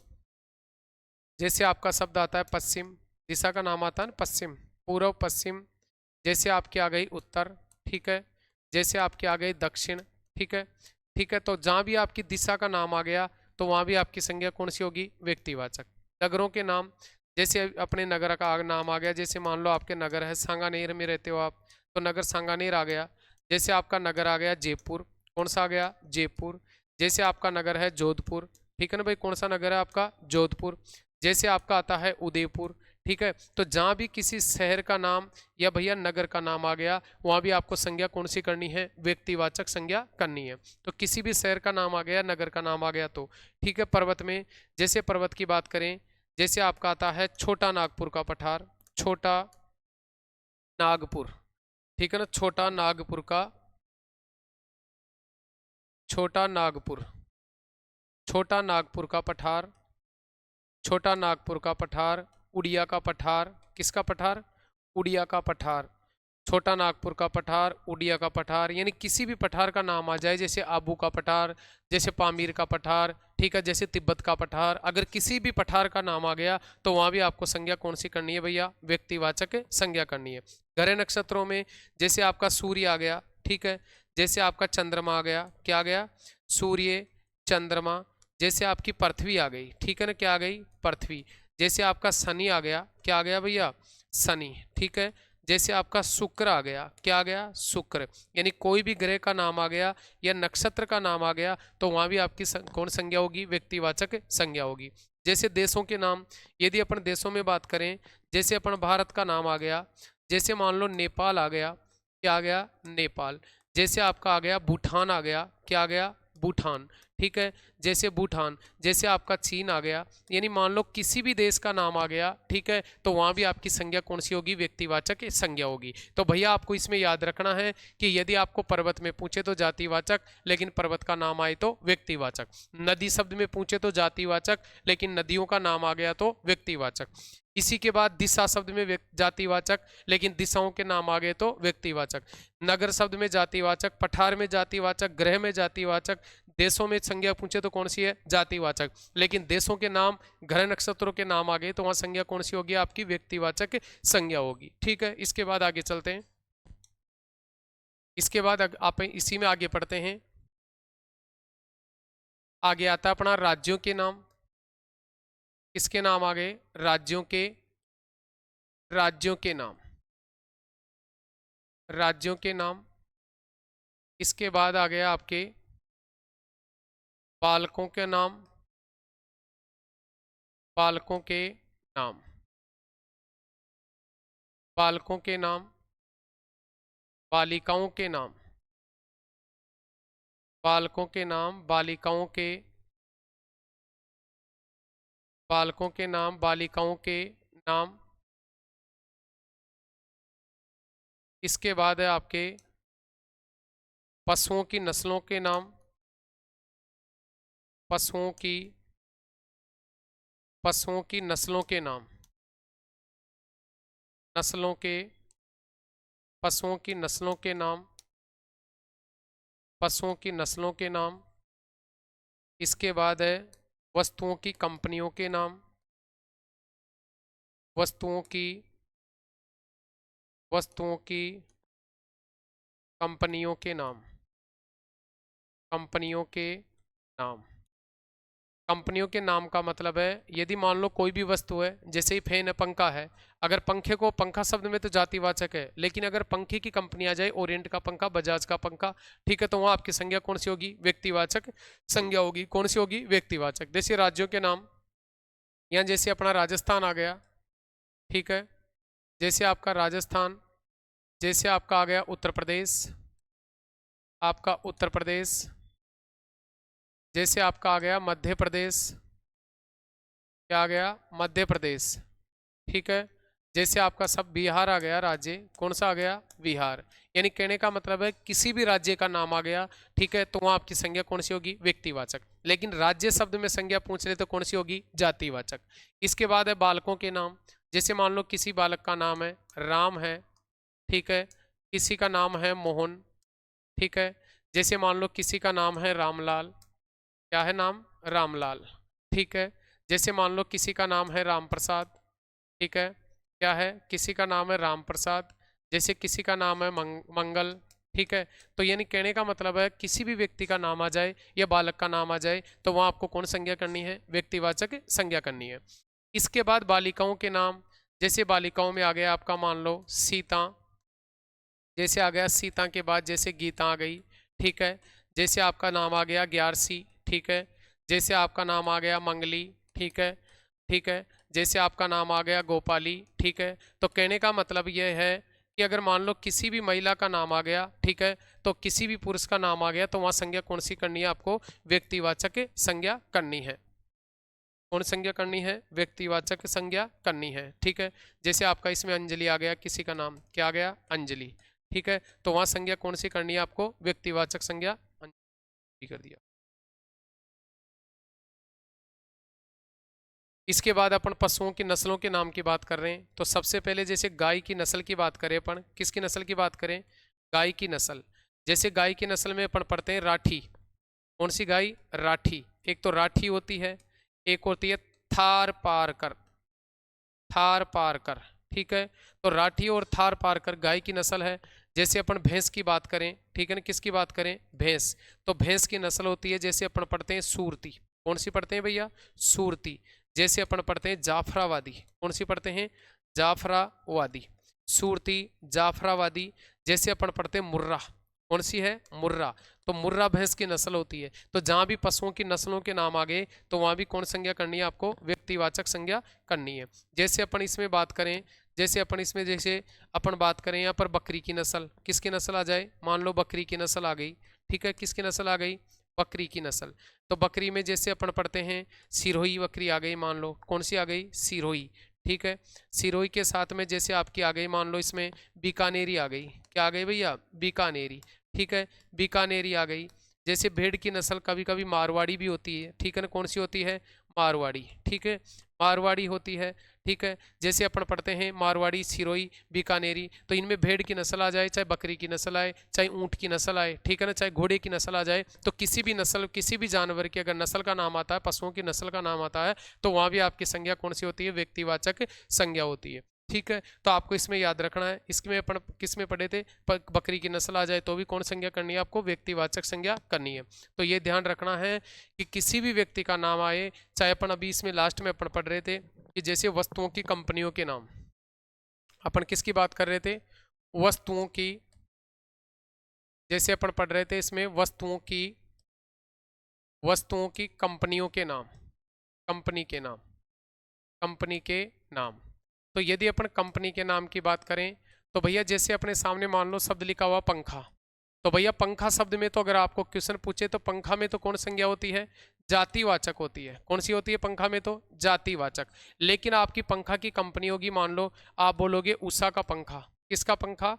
जैसे आपका शब्द आता है पश्चिम, दिशा का नाम आता है ना पश्चिम, पूर्व पश्चिम। जैसे आपकी आ गई उत्तर, ठीक है, जैसे आपकी आ गई दक्षिण, ठीक है, ठीक है। तो जहां भी आपकी दिशा का नाम आ गया तो वहां भी आपकी संज्ञा कौन सी होगी? व्यक्तिवाचक। नगरों के नाम, जैसे अपने नगर का नाम आ गया, जैसे मान लो आपके नगर है सांगानेर में रहते हो आप, तो नगर सांगानेर आ गया। जैसे आपका नगर आ गया जयपुर, कौन सा आ गया? जयपुर। जैसे आपका नगर है जोधपुर, ठीक है ना भाई, कौन सा नगर है आपका? जोधपुर। जैसे आपका आता है उदयपुर, ठीक है। तो जहां भी किसी शहर का नाम या भैया नगर का नाम आ गया, वहां भी आपको संज्ञा कौन सी करनी है? व्यक्तिवाचक संज्ञा करनी है। तो किसी भी शहर का नाम आ गया, नगर का नाम आ गया तो ठीक है। पर्वत में, जैसे पर्वत की बात करें, जैसे आपका आता है छोटा नागपुर का पठार, छोटा नागपुर, ठीक है ना, छोटा नागपुर का, छोटा नागपुर, छोटा नागपुर का पठार, छोटा नागपुर का पठार, उड़िया का पठार, किसका पठार? उड़िया का पठार, छोटा नागपुर का पठार, उड़िया का पठार। यानी किसी भी पठार का नाम आ जाए, जैसे आबू का पठार, जैसे पामीर का पठार, ठीक है, जैसे तिब्बत का पठार, अगर किसी भी पठार का नाम आ गया तो वहां भी आपको संज्ञा कौन सी करनी है भैया? व्यक्तिवाचक संज्ञा करनी है। ग्रह नक्षत्रों में जैसे आपका सूर्य आ गया, ठीक है, जैसे आपका चंद्रमा आ गया, क्या आ गया? सूर्य, चंद्रमा। जैसे आपकी पृथ्वी आ गई, ठीक है ना, क्या आ गई? पृथ्वी। जैसे आपका शनि आ गया, क्या आ गया भैया? शनि, ठीक है। जैसे आपका शुक्र आ गया, क्या आ गया? शुक्र। यानी कोई भी ग्रह का नाम आ गया या नक्षत्र का नाम आ गया तो वहां भी आपकी कौन संज्ञा होगी? व्यक्तिवाचक संज्ञा होगी। जैसे देशों के नाम, यदि अपन देशों में बात करें, जैसे अपन भारत का नाम आ गया, जैसे मान लो नेपाल आ गया, क्या आ गया? नेपाल। जैसे आपका आ गया भूटान आ गया, क्या आ गया? भूटान, ठीक है। जैसे भूटान, जैसे आपका चीन आ गया, यानी मान लो किसी भी देश का नाम आ गया, ठीक है, तो वहां भी आपकी संज्ञा कौन सी होगी? व्यक्तिवाचक संज्ञा होगी। तो भैया आपको इसमें याद रखना है कि यदि आपको पर्वत में पूछे तो जातिवाचक, लेकिन पर्वत का नाम आए तो व्यक्तिवाचक। नदी शब्द में पूछे तो जातिवाचक, लेकिन नदियों का नाम आ गया तो व्यक्तिवाचक। इसी के बाद दिशा शब्द में जातिवाचक, लेकिन दिशाओं के नाम आ गए तो व्यक्तिवाचक। नगर शब्द में जातिवाचक, पठार में जातिवाचक, ग्रह में जातिवाचक, देशों में संज्ञा पूछे तो कौन सी है? जातिवाचक। लेकिन देशों के नाम, ग्रह नक्षत्रों के नाम आ गए तो वहां संज्ञा कौन सी होगी? आपकी व्यक्तिवाचक संज्ञा होगी। ठीक है, इसके बाद आगे चलते हैं। इसके बाद आप इसी में आगे पढ़ते हैं। आगे आता है अपना राज्यों के नाम। किसके नाम आ गए? राज्यों के, राज्यों के नाम, राज्यों के नाम। इसके बाद आ गया आपके बालकों के नाम, बालकों के नाम, बालकों के नाम, बालिकाओं के नाम, बालकों के नाम, बालिकाओं के, बालकों के नाम, बालिकाओं के नाम। इसके बाद है आपके पशुओं की नस्लों के नाम, पशुओं की, पशुओं की नस्लों के नाम, नस्लों के, पशुओं की नस्लों के नाम, पशुओं की नस्लों के नाम। इसके बाद है वस्तुओं की कंपनियों के नाम, वस्तुओं की, वस्तुओं की कंपनियों के नाम, कंपनियों के नाम। कंपनियों के नाम का मतलब है यदि मान लो कोई भी वस्तु है, जैसे ही फैन है, पंखा है, अगर पंखे को पंखा शब्द में तो जातिवाचक है, लेकिन अगर पंखे की कंपनी आ जाए, ओरिएंट का पंखा, बजाज का पंखा, ठीक है, तो वहां आपकी संज्ञा कौन सी होगी? व्यक्तिवाचक संज्ञा होगी। कौन सी होगी? व्यक्तिवाचक। जैसे राज्यों के नाम, यहाँ जैसे अपना राजस्थान आ गया, ठीक है, जैसे आपका राजस्थान, जैसे आपका आ गया उत्तर प्रदेश, आपका उत्तर प्रदेश, जैसे आपका आ गया मध्य प्रदेश, क्या आ गया, मध्य प्रदेश, ठीक है। जैसे आपका सब बिहार आ गया राज्य, कौन सा आ गया, बिहार। यानी कहने का मतलब है किसी भी राज्य का नाम आ गया, ठीक है, तो वहां आपकी संज्ञा कौन सी होगी, व्यक्तिवाचक। लेकिन राज्य शब्द में संज्ञा पूछ ले तो कौन सी होगी, जातिवाचक। इसके बाद है बालकों के नाम। जैसे मान लो किसी बालक का नाम है राम है, ठीक है, किसी का नाम है मोहन, ठीक है। जैसे मान लो किसी का नाम है रामलाल, क्या है नाम, रामलाल, ठीक है। जैसे मान लो किसी का नाम है राम प्रसाद, ठीक है, क्या है, किसी का नाम है राम प्रसाद। जैसे किसी का नाम है मंगल, ठीक है। तो यानी कहने का मतलब है किसी भी व्यक्ति का नाम आ जाए या बालक का नाम आ जाए तो वहां आपको कौन संज्ञा करनी है, व्यक्तिवाचक संज्ञा करनी है। इसके बाद बालिकाओं के नाम। जैसे बालिकाओं में आ गया आपका मान लो सीता, जैसे आ गया सीता के बाद जैसे गीता आ गई, ठीक है। जैसे आपका नाम आ गया ग्यारसी, ठीक है। जैसे आपका नाम आ गया मंगली, ठीक है, ठीक है। जैसे आपका नाम आ गया गोपाली, ठीक है। तो कहने का मतलब यह है कि अगर मान लो किसी भी महिला का नाम आ गया, ठीक है, तो किसी भी पुरुष का नाम आ गया तो वहां संज्ञा कौन सी करनी है, आपको व्यक्तिवाचक संज्ञा करनी है। कौन संज्ञा करनी है, व्यक्तिवाचक संज्ञा करनी है, ठीक है। जैसे आपका इसमें अंजलि आ गया, किसी का नाम क्या आ गया, अंजलि, ठीक है। तो वहां संज्ञा कौन सी करनी है आपको, व्यक्तिवाचक संज्ञा अंजलि कर दिया। इसके बाद अपन पशुओं की नस्लों के नाम की बात कर रहे हैं। तो सबसे पहले जैसे गाय की नस्ल की बात करें अपन, किसकी नस्ल की बात करें, गाय की नस्ल। जैसे गाय की नस्ल में अपन पढ़ते हैं राठी। कौन सी गाय, राठी। एक तो राठी होती है, एक होती है थार पारकर, थार पारकर, ठीक है। तो राठी और थार पारकर गाय की नस्ल है। जैसे अपन भैंस की बात करें, ठीक है ना, किसकी बात करें, भैंस, तो भैंस की नस्ल होती है जैसे अपन पढ़ते हैं सूरती। कौन सी पढ़ते हैं भैया, सूरती। जैसे अपन पढ़ते हैं जाफरावादी, कौन सी पढ़ते हैं, जाफरावादी, सूरती, जाफरावादी। जैसे अपन पढ़ते हैं मुर्रा, कौन सी है, मुर्रा। तो मुर्रा भैंस की नस्ल होती है। तो जहां भी पशुओं की नस्लों के नाम आ गए तो वहां भी कौन संज्ञा करनी है आपको, व्यक्तिवाचक संज्ञा करनी है। जैसे अपन इसमें बात करें, जैसे अपन इसमें जैसे अपन बात करें यहाँ पर बकरी की नस्ल, किसकी नस्ल आ जाए, मान लो बकरी की नस्ल आ गई, ठीक है, किसकी नस्ल आ गई, बकरी की नस्ल। तो बकरी में जैसे अपन पढ़ते हैं सिरोही बकरी आ गई, मान लो कौन सी आ गई, सिरोही, ठीक है। सिरोही के साथ में जैसे आपकी आ गई मान लो इसमें बीकानेरी आ गई, क्या आ गई भैया, बीकानेरी, ठीक है, बीकानेरी आ गई। जैसे भेड़ की नस्ल कभी कभी मारवाड़ी भी होती है, ठीक है ना, कौन सी होती है, मारवाड़ी, ठीक है, मारवाड़ी होती है, ठीक है। जैसे अपन पढ़ते हैं मारवाड़ी, सिरोही, बीकानेरी। तो इनमें भेड़ की नस्ल आ जाए, चाहे बकरी की नस्ल आए, चाहे ऊँट की नस्ल आए, ठीक है ना, चाहे घोड़े की नस्ल आ जाए, तो किसी भी नस्ल, किसी भी जानवर की अगर नस्ल का नाम आता है, पशुओं की नस्ल का नाम आता है, तो वहाँ भी आपकी संज्ञा कौन सी होती है, व्यक्तिवाचक संज्ञा होती है, ठीक है। तो आपको इसमें याद रखना है। इसमें अपन किस में पढ़े थे, बकरी की नस्ल आ जाए तो भी कौन संज्ञा करनी है आपको, व्यक्तिवाचक संज्ञा करनी है। तो ये ध्यान रखना है कि किसी भी व्यक्ति का नाम आए, चाहे अपन अभी इसमें लास्ट में अपन पढ़ रहे थे कि जैसे वस्तुओं की, कंपनियों के नाम, अपन किसकी बात कर रहे थे, वस्तुओं की। जैसे अपन पढ़ रहे थे इसमें वस्तुओं की, वस्तुओं की कंपनियों के नाम, कंपनी के नाम, कंपनी के नाम। तो यदि अपन कंपनी के नाम की बात करें तो भैया जैसे अपने सामने मान लो शब्द लिखा हुआ पंखा, तो भैया पंखा शब्द में तो अगर आपको क्वेश्चन पूछे तो पंखा में तो कौन संज्ञा होती है, जातिवाचक होती है। कौन सी होती है पंखा में, तो जातिवाचक। लेकिन आपकी पंखा की कंपनी होगी, मान लो आप बोलोगे उषा का पंखा, किसका पंखा,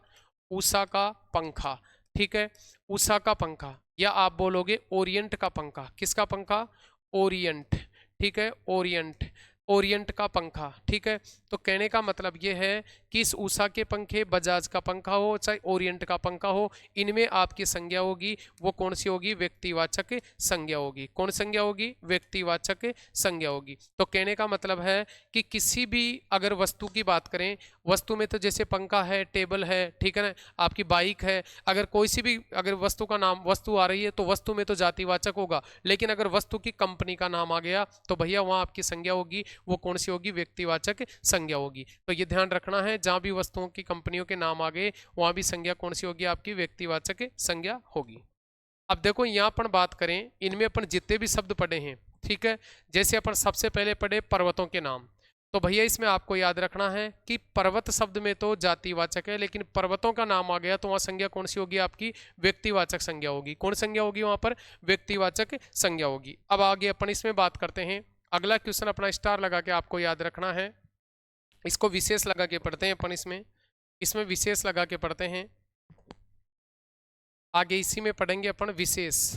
उषा का पंखा, ठीक है, उषा का पंखा। या आप बोलोगे ओरिएंट का पंखा, किसका पंखा, ओरिएंट, ठीक है, ओरिएंट, ओरिएंट का पंखा, ठीक है। तो कहने का मतलब यह है कि इस उषा के पंखे, बजाज का पंखा हो चाहे ओरिएंट का पंखा हो, इनमें आपकी संज्ञा होगी वो कौन सी होगी, व्यक्तिवाचक संज्ञा होगी। कौन संज्ञा होगी, व्यक्तिवाचक संज्ञा होगी। तो कहने का मतलब है कि किसी भी अगर वस्तु की बात करें, वस्तु में तो जैसे पंखा है, टेबल है, ठीक है ना, आपकी बाइक है, अगर कोई सी भी अगर वस्तु का नाम, वस्तु आ रही है तो वस्तु में तो जातिवाचक होगा। लेकिन अगर वस्तु की कंपनी का नाम आ गया तो भैया वहां आपकी संज्ञा होगी वो कौन सी होगी, व्यक्तिवाचक संज्ञा होगी। तो ये ध्यान रखना है, जहां भी वस्तुओं की, कंपनियों के नाम आ गए वहां भी संज्ञा कौन सी होगी, आपकी व्यक्तिवाचक संज्ञा होगी। अब देखो यहाँ अपन बात करें, इनमें अपन जितने भी शब्द पढ़े हैं, ठीक है, जैसे अपन सबसे पहले पढ़े पर्वतों के नाम। तो भैया इसमें आपको याद रखना है कि पर्वत शब्द में तो जातिवाचक है, लेकिन पर्वतों का नाम आ गया तो वहां संज्ञा कौन सी होगी? आपकी व्यक्तिवाचक संज्ञा होगी। कौन संज्ञा होगी वहां पर? व्यक्तिवाचक संज्ञा होगी। अब आगे अपन इसमें बात करते हैं। अगला क्वेश्चन अपना स्टार लगा के आपको याद रखना है, इसको विशेष लगा के पढ़ते हैं अपन। इसमें विशेष लगा के पढ़ते हैं। आगे इसी में पढ़ेंगे अपन विशेष।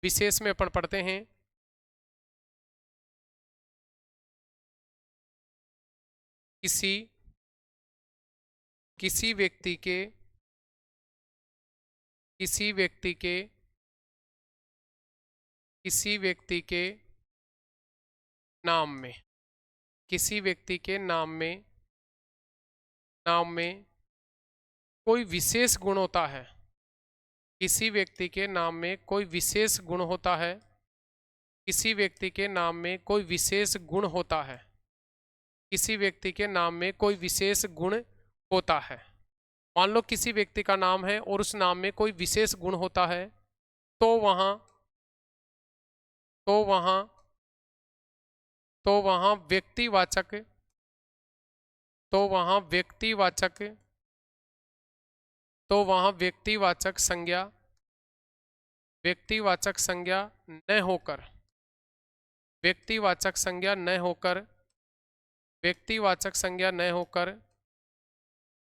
विशेष में अपन पढ़ते हैं किसी व्यक्ति के नाम में, किसी व्यक्ति के नाम में कोई विशेष गुण होता है। किसी व्यक्ति के नाम में कोई विशेष गुण होता है। किसी व्यक्ति के नाम में कोई विशेष गुण होता है। किसी व्यक्ति के नाम में कोई विशेष गुण होता है। मान लो किसी व्यक्ति का नाम है और उस नाम में कोई विशेष गुण होता है, तो वहां व्यक्तिवाचक संज्ञा न होकर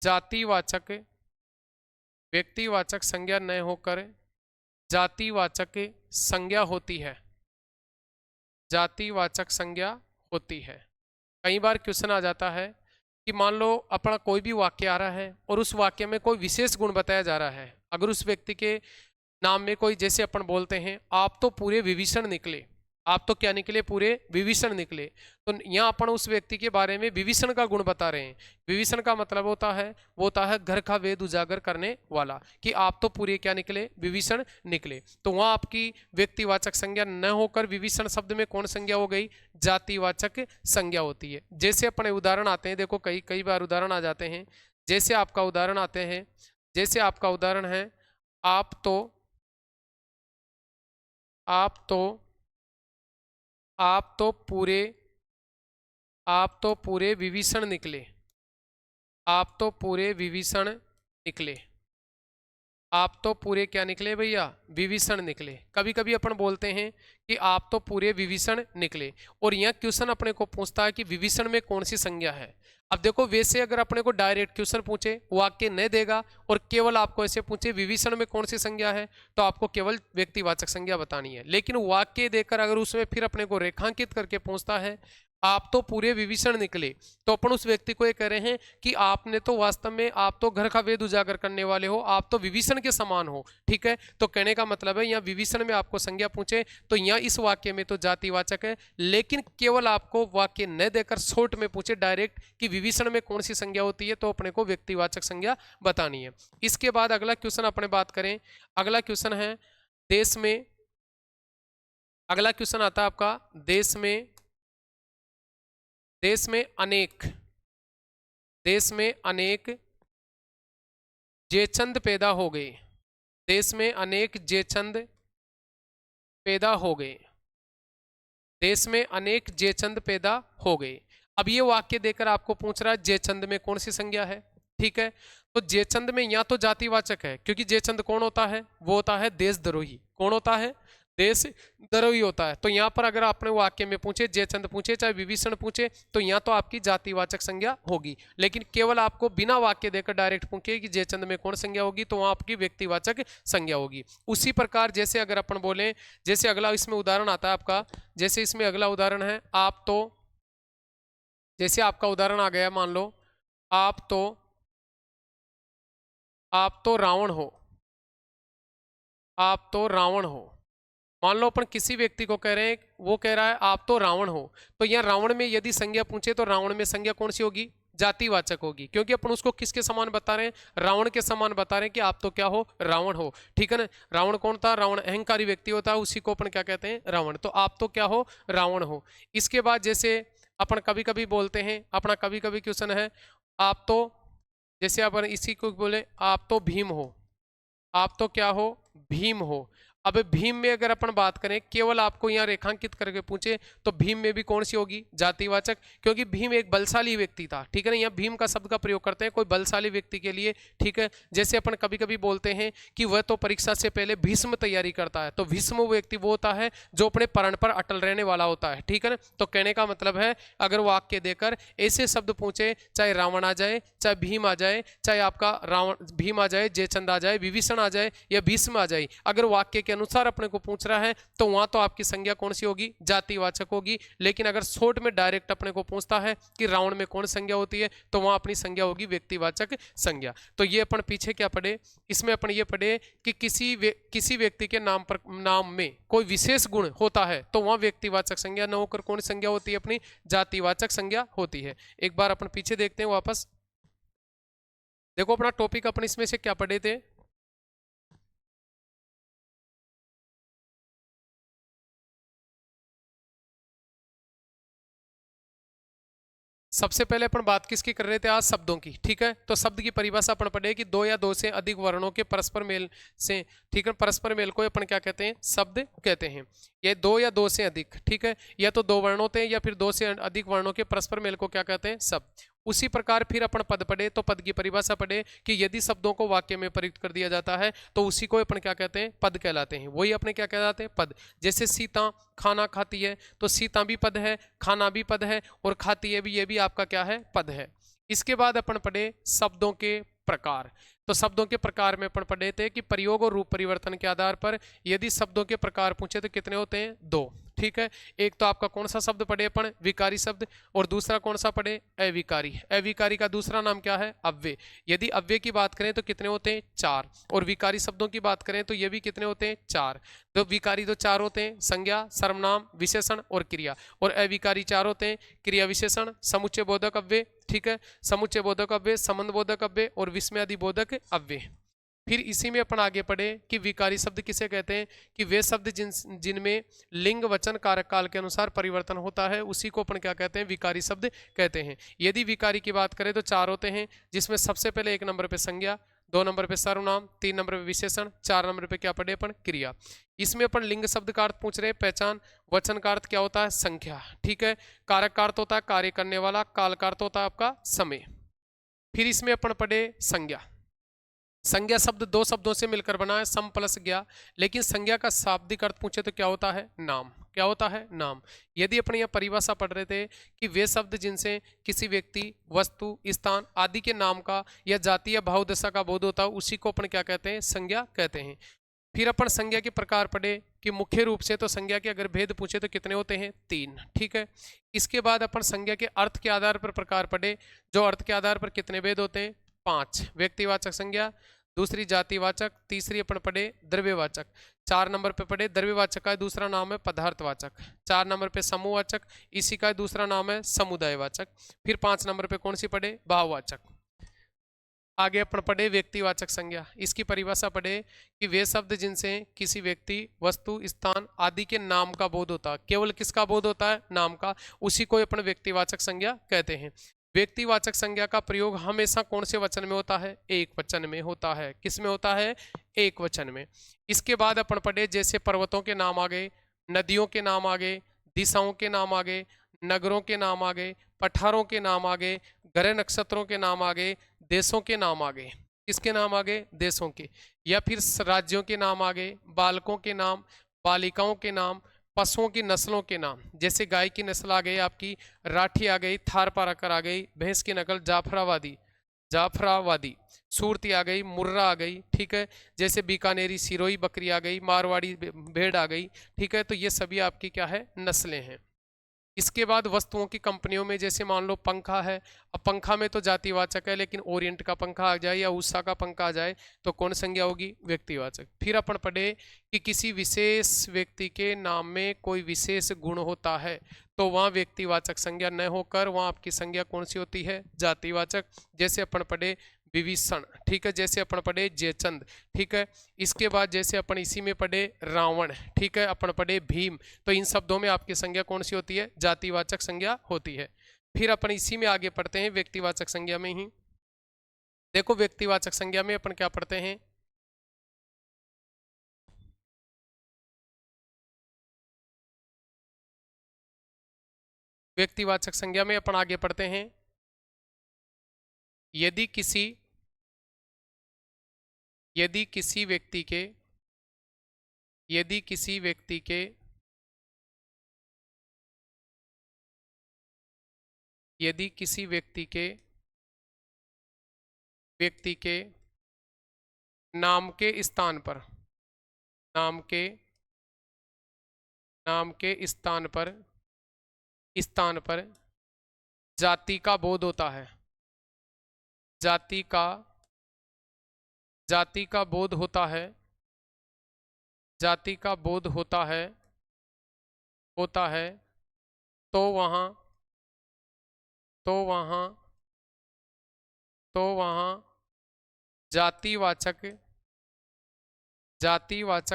जातिवाचक संज्ञा होती है। जातिवाचक संज्ञा होती है। कई बार क्वेश्चन आ जाता है कि मान लो अपना कोई भी वाक्य आ रहा है और उस वाक्य में कोई विशेष गुण बताया जा रहा है। अगर उस व्यक्ति के नाम में कोई, जैसे अपन बोलते हैं आप तो पूरे विभीषण निकले, आप तो क्या निकले? पूरे विभीषण निकले। तो यहाँ अपन उस व्यक्ति के बारे में विभीषण का गुण बता रहे हैं। विभीषण का मतलब होता है, वो होता है घर का वेद उजागर करने वाला, कि आप तो पूरे क्या निकले? विभीषण निकले। तो वहां आपकी व्यक्तिवाचक संज्ञा न होकर विभीषण शब्द में कौन संज्ञा हो गई? जातिवाचक संज्ञा होती है। जैसे अपने उदाहरण आते हैं, देखो कई बार उदाहरण आ जाते हैं। जैसे आपका उदाहरण आते हैं, जैसे आपका उदाहरण है आप तो पूरे विभीषण निकले। आप तो पूरे विभीषण निकले। आप तो पूरे क्या निकले भैया? विभीषण निकले। कभी कभी अपन बोलते हैं कि आप तो पूरे विभीषण निकले, और यहाँ क्वेश्चन अपने को पूछता है कि विभीषण में कौन सी संज्ञा है। अब देखो वैसे अगर अपने को डायरेक्ट क्वेश्चन पूछे, वाक्य नहीं देगा और केवल आपको ऐसे पूछे विभीषण में कौन सी संज्ञा है, तो आपको केवल व्यक्तिवाचक संज्ञा बतानी है। लेकिन वाक्य देकर अगर उसमें फिर अपने को रेखांकित करके पूछता है आप तो पूरे विभीषण निकले, तो अपन उस व्यक्ति को ये कह रहे हैं कि आपने तो वास्तव में, आप तो घर का वेद उजागर करने वाले हो, आप तो विभीषण के समान हो। ठीक है, तो कहने का मतलब है यहाँ विभीषण में आपको संज्ञा पूछे तो यहाँ इस वाक्य में तो जातिवाचक है, लेकिन केवल आपको वाक्य न देकर शॉर्ट में पूछे डायरेक्ट कि विभीषण में कौन सी संज्ञा होती है, तो अपने को व्यक्तिवाचक संज्ञा बतानी है। इसके बाद अगला क्वेश्चन अपने बात करें। अगला क्वेश्चन है देश में। अगला क्वेश्चन आता है आपका देश में अनेक जेचंद पैदा हो गए। देश में अनेक जेचंद पैदा हो गए। देश में अनेक जेचंद पैदा हो गए। अब ये वाक्य देकर आपको पूछ रहा है जेचंद में कौन सी संज्ञा है। ठीक है, तो जेचंद में या तो जातिवाचक है, क्योंकि जेचंद कौन होता है? वो होता है देशद्रोही। कौन होता है? देशद्रोही होता है। तो यहाँ पर अगर आपने वाक्य में पूछे, जयचंद पूछे चाहे विभीषण पूछे, तो यहाँ तो आपकी जातिवाचक संज्ञा होगी। लेकिन केवल आपको बिना वाक्य देकर डायरेक्ट पूछे कि जयचंद में कौन संज्ञा होगी, तो वहाँ आपकी व्यक्तिवाचक संज्ञा होगी। उसी प्रकार जैसे अगर अपन बोले, जैसे अगला इसमें उदाहरण आता है आपका, जैसे इसमें अगला उदाहरण है आप तो, जैसे आपका उदाहरण आ गया, मान लो आप तो रावण हो। आप तो रावण हो। मान लो अपन किसी व्यक्ति को कह रहे हैं, वो कह रहा है आप तो रावण हो, तो यहाँ रावण में यदि संज्ञा पूछे तो रावण में संज्ञा कौन सी होगी? जातिवाचक होगी, क्योंकि अपन उसको किसके समान बता रहे हैं? रावण के समान बता रहे हैं कि आप तो क्या हो? रावण हो। ठीक है ना। रावण कौन था? रावण अहंकारी व्यक्ति होता है, उसी को अपन क्या कहते हैं? रावण। तो आप तो क्या हो? रावण हो। इसके बाद जैसे अपन कभी कभी बोलते हैं, अपना कभी कभी क्वेश्चन है आप तो, जैसे अपन इसी को बोले आप तो भीम हो। आप तो क्या हो? भीम हो। अब भीम में अगर अपन बात करें, केवल आपको यहाँ रेखांकित करके पूछे तो भीम में भी कौन सी होगी, जातिवाचक, क्योंकि भीम एक बलशाली व्यक्ति था, ठीक है ना। यहाँ भीम का शब्द का प्रयोग करते हैं कोई बलशाली व्यक्ति के लिए, ठीक है। जैसे अपन कभी कभी बोलते हैं कि वह तो परीक्षा से पहले भीष्म तैयारी करता है, तो भीष्म वो व्यक्ति वो होता है जो अपने प्रण पर अटल रहने वाला होता है, ठीक है ना। तो कहने का मतलब है अगर वाक्य देकर ऐसे शब्द पूछे, चाहे रावण आ जाए, चाहे भीम आ जाए, चाहे आपका रावण भीम आ जाए, जयचंद आ जाए, विभीषण आ जाए या भीष्म आ जाए, अगर वाक्य के अनुसार अपने को पूछ रहा है तो वहां तो आपकी संज्ञा कौन सी होगी, जातिवाचक होगी। लेकिन अगर शॉर्ट में डायरेक्ट अपने को पूछता है कि रावण में कौन संज्ञा होती है, तो वहां अपनी संज्ञा होगी व्यक्तिवाचक संज्ञा। तो ये अपन पीछे क्या पढ़े, इसमें अपन ये पढ़े कि किसी व्यक्ति के नाम में कोई विशेष गुण होता है तो वहां व्यक्तिवाचक संज्ञा न होकर कौन संज्ञा होती है, अपनी जातिवाचक संज्ञा होती है। एक बार अपन पीछे देखते हैं वापस, देखो अपना टॉपिक अपन इसमें से क्या पढ़े थे। सबसे पहले अपन बात किसकी कर रहे थे आज, शब्दों की, ठीक है। तो शब्द की परिभाषा अपन पढ़े कि दो या दो से अधिक वर्णों के परस्पर मेल से, ठीक है, परस्पर मेल को अपन क्या कहते हैं, शब्द कहते हैं। ये दो या दो से अधिक, ठीक है, या तो दो वर्ण होते हैं या फिर दो से अधिक वर्णों के परस्पर मेल को क्या कहते हैं, शब्द। उसी प्रकार फिर अपन पद पढ़े, तो पद की परिभाषा पढ़े कि यदि शब्दों को वाक्य में प्रयुक्त कर दिया जाता है तो उसी को अपन क्या कहते हैं, पद कहलाते हैं। वही अपने क्या कहलाते हैं, पद। जैसे सीता खाना खाती है, तो सीता भी पद है, खाना भी पद है, और खाती है भी, ये भी आपका क्या है, पद है। इसके बाद अपन पढ़े शब्दों के प्रकार। तो शब्दों के प्रकार में अपन पढ़े थे कि प्रयोग और रूप परिवर्तन के आधार पर यदि शब्दों के प्रकार पूछे तो कितने होते हैं, दो, ठीक है। एक तो आपका कौन सा शब्द पढ़े अपन, विकारी शब्द, और दूसरा कौन सा पढ़े, अविकारी। अविकारी का दूसरा नाम क्या है, अव्यय। यदि अव्यय की बात करें तो कितने होते हैं, चार, और विकारी शब्दों की बात करें तो ये भी कितने होते हैं, चार। तो विकारी तो चार होते हैं, संज्ञा, सर्वनाम, विशेषण और क्रिया, और अविकारी चार होते हैं, क्रिया, विशेषण, समुच्चय बोधक अव्यय, ठीक है, समुच्चय बोधक अव्यय, संबंध बोधक अव्यय और विस्मयादि बोधक अव्यय। फिर इसी में अपन आगे पढ़े कि विकारी शब्द किसे कहते हैं, कि वे शब्द जिनमें लिंग वचन कारक काल के अनुसार परिवर्तन होता है उसी को अपन क्या कहते हैं, विकारी शब्द कहते हैं। यदि विकारी की बात करें तो चार होते हैं, जिसमें सबसे पहले 1 नंबर पे संज्ञा, 2 नंबर पे सर्वनाम, 3 नंबर पे विशेषण, 4 नंबर पे क्या पढ़े अपन, क्रिया। इसमें अपन लिंग शब्द का अर्थ पूछ रहे हैं, पहचान। वचन का अर्थ क्या होता है, संख्या, ठीक है। कारक का अर्थ होता है कार्य करने वाला, काल का अर्थ होता है आपका समय। फिर इसमें अपन पढ़े संज्ञा। संज्ञा शब्द दो शब्दों से मिलकर बना है, सम प्लस ज्ञा। लेकिन संज्ञा का शाब्दिक अर्थ पूछे तो क्या होता है, नाम। क्या होता है, नाम। यदि अपन यह परिभाषा पढ़ रहे थे कि वे शब्द जिनसे किसी व्यक्ति, वस्तु, स्थान आदि के नाम का या जाति या भाव दशा का बोध होता है उसी को अपन क्या कहते हैं, संज्ञा कहते हैं। फिर अपन संज्ञा के प्रकार पढ़े कि मुख्य रूप से तो संज्ञा के अगर भेद पूछे तो कितने होते हैं, 3, ठीक है। इसके बाद अपन संज्ञा के अर्थ के आधार पर प्रकार पढ़े, जो अर्थ के आधार पर कितने भेद होते हैं, 5। व्यक्तिवाचक संज्ञा, दूसरी जातिवाचक, तीसरी अपन पढ़े द्रव्यवाचक, 4 नंबर पे पढ़े द्रव्यवाचक का दूसरा नाम है पदार्थवाचक, 4 नंबर पे समूहवाचक, इसी का दूसरा नाम है समुदायवाचक। फिर 5 नंबर पे कौन सी पढ़े, भाववाचक। आगे अपन पढ़े व्यक्तिवाचक संज्ञा। इसकी परिभाषा पढ़े कि वे शब्द जिनसे किसी व्यक्ति, वस्तु, स्थान आदि के नाम का बोध होता है, केवल किसका बोध होता है, नाम का, उसी को अपन व्यक्तिवाचक संज्ञा कहते हैं। व्यक्तिवाचक संज्ञा का प्रयोग हमेशा कौन से वचन में होता है, एक वचन में होता है। किस में होता है, एक वचन में। इसके बाद अपन पढ़े जैसे पर्वतों के नाम आ गए, नदियों के नाम आ गए, दिशाओं के नाम आ गए, नगरों के नाम आ गए, पठारों के नाम आ गए, ग्रह नक्षत्रों के नाम आ गए, देशों के नाम आ गए। किसके नाम आ गए, देशों के। या फिर राज्यों के नाम आ गए, बालकों के नाम, बालिकाओं के नाम, पशुओं की नस्लों के नाम। जैसे गाय की नस्ल आ गई आपकी राठी आ गई, थार पारकर आ गई, भैंस की नकल जाफरावादी, सूरती आ गई, मुर्रा आ गई, ठीक है। जैसे बीकानेरी सिरोही बकरी आ गई, मारवाड़ी भेड़ आ गई, ठीक है। तो ये सभी आपकी क्या है, नस्लें हैं। इसके बाद वस्तुओं की कंपनियों में जैसे मान लो पंखा है, अब पंखा में तो जातिवाचक है, लेकिन ओरिएंट का पंखा आ जाए या उषा का पंखा आ जाए तो कौन संज्ञा होगी, व्यक्तिवाचक। फिर अपन पढ़े कि किसी विशेष व्यक्ति के नाम में कोई विशेष गुण होता है तो वहाँ व्यक्तिवाचक संज्ञा न होकर वहाँ आपकी संज्ञा कौन सी होती है, जातिवाचक। जैसे अपन पढ़े विभीषण, ठीक है। जैसे अपन पढ़े जयचंद, ठीक है। इसके बाद जैसे अपन इसी में पढ़े रावण, ठीक है। अपन पढ़े भीम, तो इन शब्दों में आपकी संज्ञा कौन सी होती है, जातिवाचक संज्ञा होती है। फिर अपन इसी में आगे पढ़ते हैं व्यक्तिवाचक संज्ञा में ही। देखो व्यक्तिवाचक संज्ञा में अपन क्या पढ़ते हैं, व्यक्तिवाचक संज्ञा में अपन आगे पढ़ते हैं। यदि किसी व्यक्ति के यदि किसी व्यक्ति के यदि किसी व्यक्ति के नाम के स्थान पर स्थान पर जाति का बोध होता है, जाति का बोध होता है, जाति का बोध होता है तो वहाँ जातिवाचक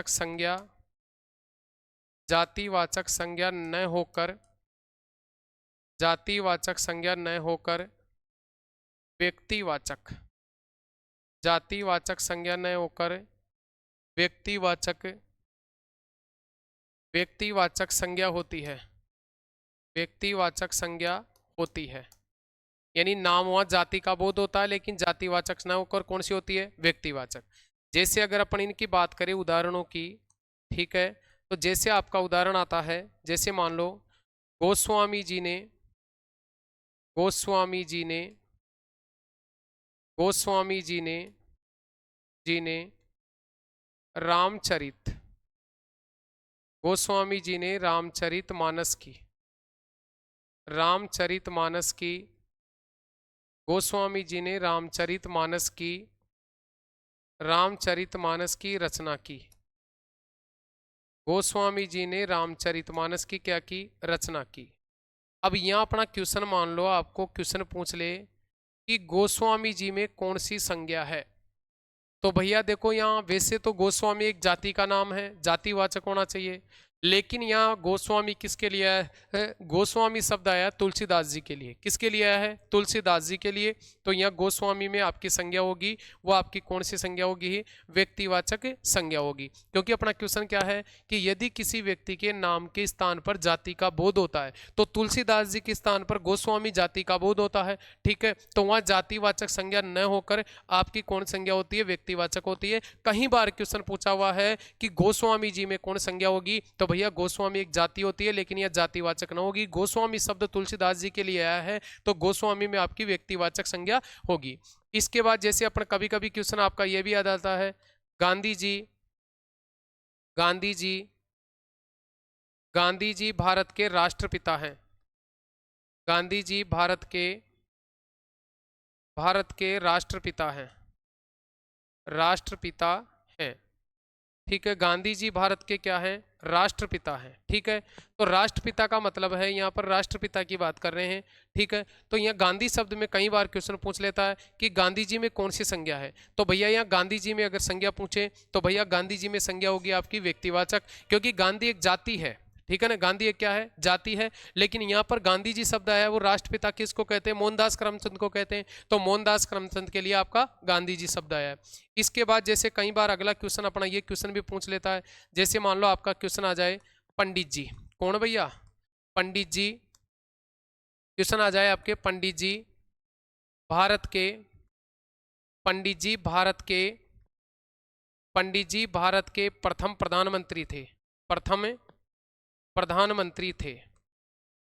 संज्ञा न होकर व्यक्तिवाचक संज्ञा होती है। यानी नाम वहाँ जाति का बोध होता है, लेकिन जातिवाचक न होकर कौन सी होती है? व्यक्तिवाचक। जैसे अगर अपन इनकी बात करें उदाहरणों की, ठीक है, तो जैसे आपका उदाहरण आता है, जैसे मान लो गोस्वामी जी ने रामचरित मानस की गोस्वामी जी ने रामचरित मानस की रचना की। गोस्वामी जी ने रामचरित मानस की क्या की? रचना की। अब यहाँ अपना क्वेश्चन मान लो, आपको क्वेश्चन पूछ ले कि गोस्वामी जी में कौन सी संज्ञा है, तो भैया देखो यहाँ वैसे तो गोस्वामी एक जाति का नाम है, जातिवाचक होना चाहिए, लेकिन यहाँ गोस्वामी किसके लिए आया है? गोस्वामी शब्द आया तुलसीदास जी के लिए। किसके लिए आया है? तुलसीदास जी के लिए। तो यहाँ गोस्वामी में आपकी संज्ञा होगी, वो आपकी कौन सी संज्ञा होगी? व्यक्तिवाचक संज्ञा होगी। क्योंकि अपना क्वेश्चन क्या है कि यदि किसी व्यक्ति के नाम के स्थान पर जाति का बोध होता है, तो तुलसीदास जी के स्थान पर गोस्वामी जाति का बोध होता है, ठीक है, तो वहाँ जातिवाचक संज्ञा न होकर आपकी कौन संज्ञा होती है? व्यक्तिवाचक होती है। कई बार क्वेश्चन पूछा हुआ है कि गोस्वामी जी में कौन संज्ञा होगी, तो भैया गोस्वामी एक जाति होती है, लेकिन यह जातिवाचक न होगी। गोस्वामी शब्द तुलसीदास जी के लिए आया है, तो गोस्वामी में आपकी व्यक्तिवाचक संज्ञा होगी। इसके बाद जैसे अपन कभी कभी क्वेश्चन आपका यह भी याद आता है, गांधी जी भारत के राष्ट्रपिता हैं। गांधी जी भारत के राष्ट्रपिता हैं, ठीक है। गांधी जी भारत के क्या हैं? राष्ट्रपिता हैं, ठीक है। तो राष्ट्रपिता का मतलब है, यहाँ पर राष्ट्रपिता की बात कर रहे हैं, ठीक है। तो यहाँ गांधी शब्द में कई बार क्वेश्चन पूछ लेता है कि गांधी जी में कौन सी संज्ञा है, तो भैया यहाँ गांधी जी में अगर संज्ञा पूछे तो भैया गांधी जी में संज्ञा होगी आपकी व्यक्तिवाचक, क्योंकि गांधी एक जाति है, ठीक है ना, गांधी एक क्या है? जाति है। लेकिन यहाँ पर गांधी जी शब्द आया है, वो राष्ट्रपिता किसको कहते हैं? मोहनदास करमचंद को कहते हैं, तो मोहनदास करमचंद के लिए आपका गांधी जी शब्द आया है। इसके बाद जैसे कई बार अगला क्वेश्चन अपना ये क्वेश्चन भी पूछ लेता है, जैसे मान लो आपका क्वेश्चन आ जाए पंडित जी, कौन भैया? पंडित जी, क्वेश्चन आ जाए आपके पंडित जी भारत के प्रथम प्रधानमंत्री थे।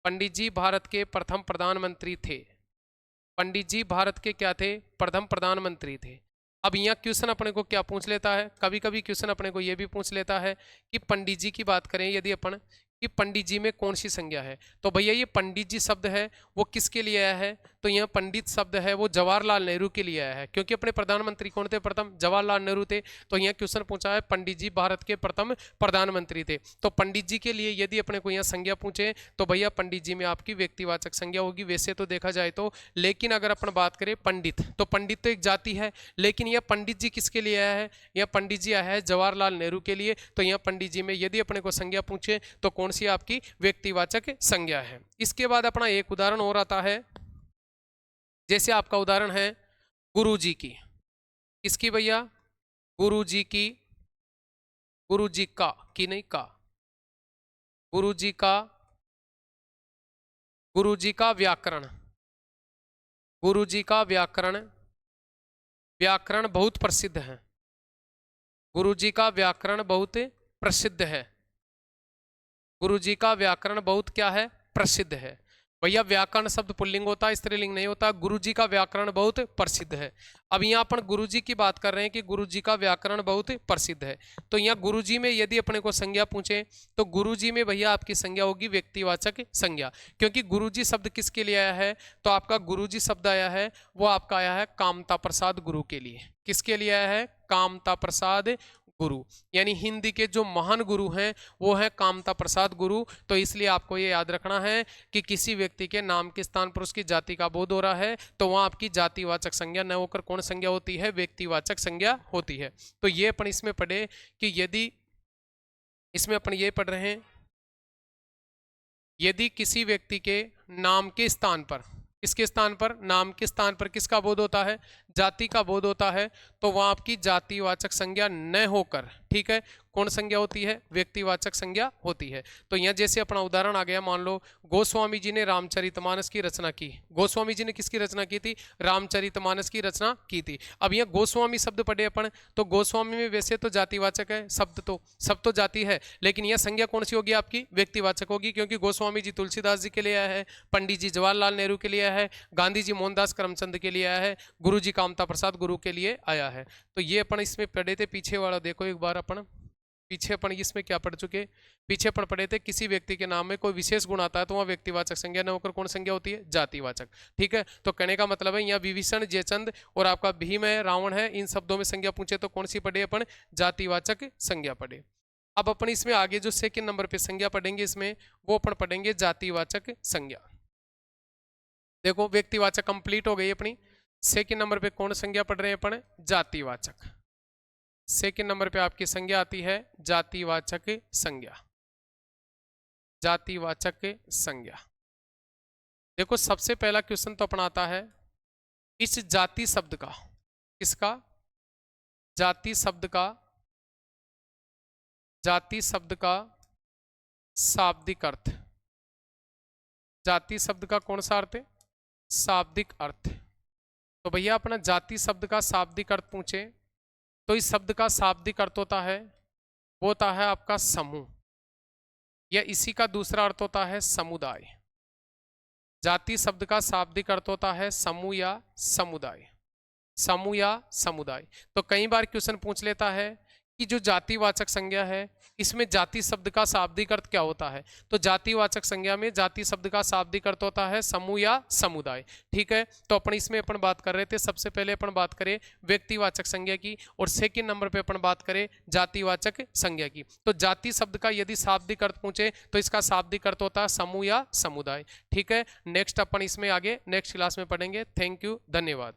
पंडित जी भारत के प्रथम प्रधानमंत्री थे। पंडित जी भारत के क्या थे? प्रथम प्रधानमंत्री थे। अब यहाँ क्वेश्चन अपने को क्या पूछ लेता है? कभी कभी क्वेश्चन अपने को यह भी पूछ लेता है कि पंडित जी की बात करें यदि अपन, कि पंडित जी में कौन सी संज्ञा है, तो भैया ये पंडित जी शब्द है वो किसके लिए आया है? तो यहाँ पंडित शब्द है वो जवाहरलाल नेहरू के लिए आया है, क्योंकि अपने प्रधानमंत्री कौन थे? प्रथम जवाहरलाल नेहरू थे। तो यहाँ क्वेश्चन पूछा है पंडित जी भारत के प्रथम प्रधानमंत्री थे, तो पंडित जी के लिए यदि अपने को यहाँ संज्ञा पूछे तो भैया पंडित जी में आपकी व्यक्तिवाचक संज्ञा होगी वैसे तो देखा जाए तो। लेकिन अगर अपन बात करें पंडित, तो पंडित तो एक जाति है, लेकिन यह पंडित जी किसके लिए आया है? यह पंडित जी आया है जवाहरलाल नेहरू के लिए। तो यहाँ पंडित जी में यदि अपने को संज्ञा पूछे तो कौन सी आपकी व्यक्तिवाचक संज्ञा है। इसके बाद अपना एक उदाहरण और आता है, जैसे आपका उदाहरण है गुरु जी की। किसकी भैया? गुरु जी की, गुरु जी का, की नहीं का, गुरु जी का गुरुजी का व्याकरण, गुरुजी का व्याकरण, व्याकरण बहुत प्रसिद्ध है, गुरुजी का व्याकरण बहुत प्रसिद्ध है, गुरुजी का व्याकरण बहुत क्या है, प्रसिद्ध है। भैया व्याकरण शब्द पुल्लिंग होता है, स्त्रीलिंग नहीं होता। गुरुजी का व्याकरण बहुत प्रसिद्ध है। अब यहाँ अपन गुरुजी की बात कर रहे हैं कि गुरुजी का व्याकरण बहुत प्रसिद्ध है। तो यहाँ गुरुजी में यदि अपने को संज्ञा पूछे तो गुरुजी में भैया आपकी संज्ञा होगी व्यक्तिवाचक संज्ञा, क्योंकि गुरुजी शब्द किसके लिए आया है, तो आपका गुरुजी शब्द आया है वो आपका आया है कामता प्रसाद गुरु के लिए। किसके लिए आया है, कामता प्रसाद गुरु, यानी हिंदी के जो महान गुरु हैं वो है कामता प्रसाद गुरु। तो इसलिए आपको ये याद रखना है कि किसी व्यक्ति के नाम के स्थान पर उसकी जाति का बोध हो रहा है तो वहां आपकी जातिवाचक संज्ञा न होकर कौन संज्ञा होती है, व्यक्तिवाचक संज्ञा होती है। तो ये अपन इसमें पढ़े कि यदि इसमें अपन ये पढ़ रहे हैं, यदि किसी व्यक्ति के नाम के स्थान पर, किसके स्थान पर, नाम के स्थान पर किसका बोध होता है, जाति का बोध होता है, तो वहां आपकी जातिवाचक संज्ञा न होकर, ठीक है, कौन संज्ञा होती है, व्यक्तिवाचक संज्ञा होती है। तो यहाँ जैसे अपना उदाहरण आ गया, मान लो गोस्वामी जी ने रामचरितमानस की रचना की। गोस्वामी जी ने किसकी रचना की थी, रामचरितमानस की रचना की थी। अब यहाँ गोस्वामी शब्द पढ़े अपन, तो गोस्वामी में वैसे तो जातिवाचक है शब्द, तो सब तो जाति है, लेकिन यह संज्ञा कौन सी होगी, आपकी व्यक्तिवाचक होगी, क्योंकि गोस्वामी जी तुलसीदास जी के लिए आया है, पंडित जी जवाहरलाल नेहरू के लिए आया है, गांधी जी मोहनदास करमचंद के लिए आया है, गुरु जी कामता प्रसाद गुरु के लिए आया है। तो ये अपन इसमें पढ़े थे। पीछे वाला देखो एक बार, अपन पीछे अपन इसमें क्या पढ़ चुके, पीछे अपन पढ़े थे किसी व्यक्ति के नाम में कोई विशेष गुण आता है तो वह व्यक्तिवाचक संज्ञा न होकर कौन संज्ञा होती है, जातिवाचक। ठीक है, तो कहने का मतलब है यहाँ विभीषण, जयचंद और आपका भीम है, रावण है, इन शब्दों में संज्ञा पूछे तो कौन सी पढ़े अपन, जातिवाचक संज्ञा पढ़े। अब अपन इसमें आगे जो सेकंड नंबर पे संज्ञा पढ़ेंगे इसमें, वो अपन पढ़ेंगे जातिवाचक संज्ञा। देखो व्यक्तिवाचक कंप्लीट हो गई अपनी। सेकंड नंबर पे कौन संज्ञा पढ़ रहे हैं अपन, जातिवाचक। सेकंड नंबर पे आपकी संज्ञा आती है जातिवाचक संज्ञा, जातिवाचक संज्ञा। देखो सबसे पहला क्वेश्चन तो अपना आता है इस जाति शब्द का, किसका, जाति शब्द का, जाति शब्द का शाब्दिक अर्थ। जाति शब्द का कौन सा अर्थ है, शाब्दिक अर्थ। तो भैया अपना जाति शब्द का शाब्दिक अर्थ पूछे तो इस शब्द का शाब्दिक अर्थ होता है, वो होता है आपका समूह, या इसी का दूसरा अर्थ होता है समुदाय। जाति शब्द का शाब्दिक अर्थ होता है समूह या समुदाय, समूह या समुदाय। तो कई बार क्वेश्चन पूछ लेता है कि जो जातिवाचक संज्ञा है इसमें जाति शब्द का शाब्दिक अर्थ क्या होता है, तो जातिवाचक संज्ञा में जाति शब्द का शाब्दिक अर्थ होता है समूह या समुदाय। ठीक है, तो अपन इसमें अपन बात कर रहे थे, सबसे पहले अपन बात करें व्यक्तिवाचक संज्ञा की, और सेकंड नंबर पे अपन बात करें जातिवाचक संज्ञा की। तो जाति शब्द का यदि शाब्दिक अर्थ पूछे तो इसका शाब्दिक अर्थ होता है समूह या समुदाय। ठीक है, नेक्स्ट अपन इसमें आगे नेक्स्ट क्लास में पढ़ेंगे। थैंक यू, धन्यवाद।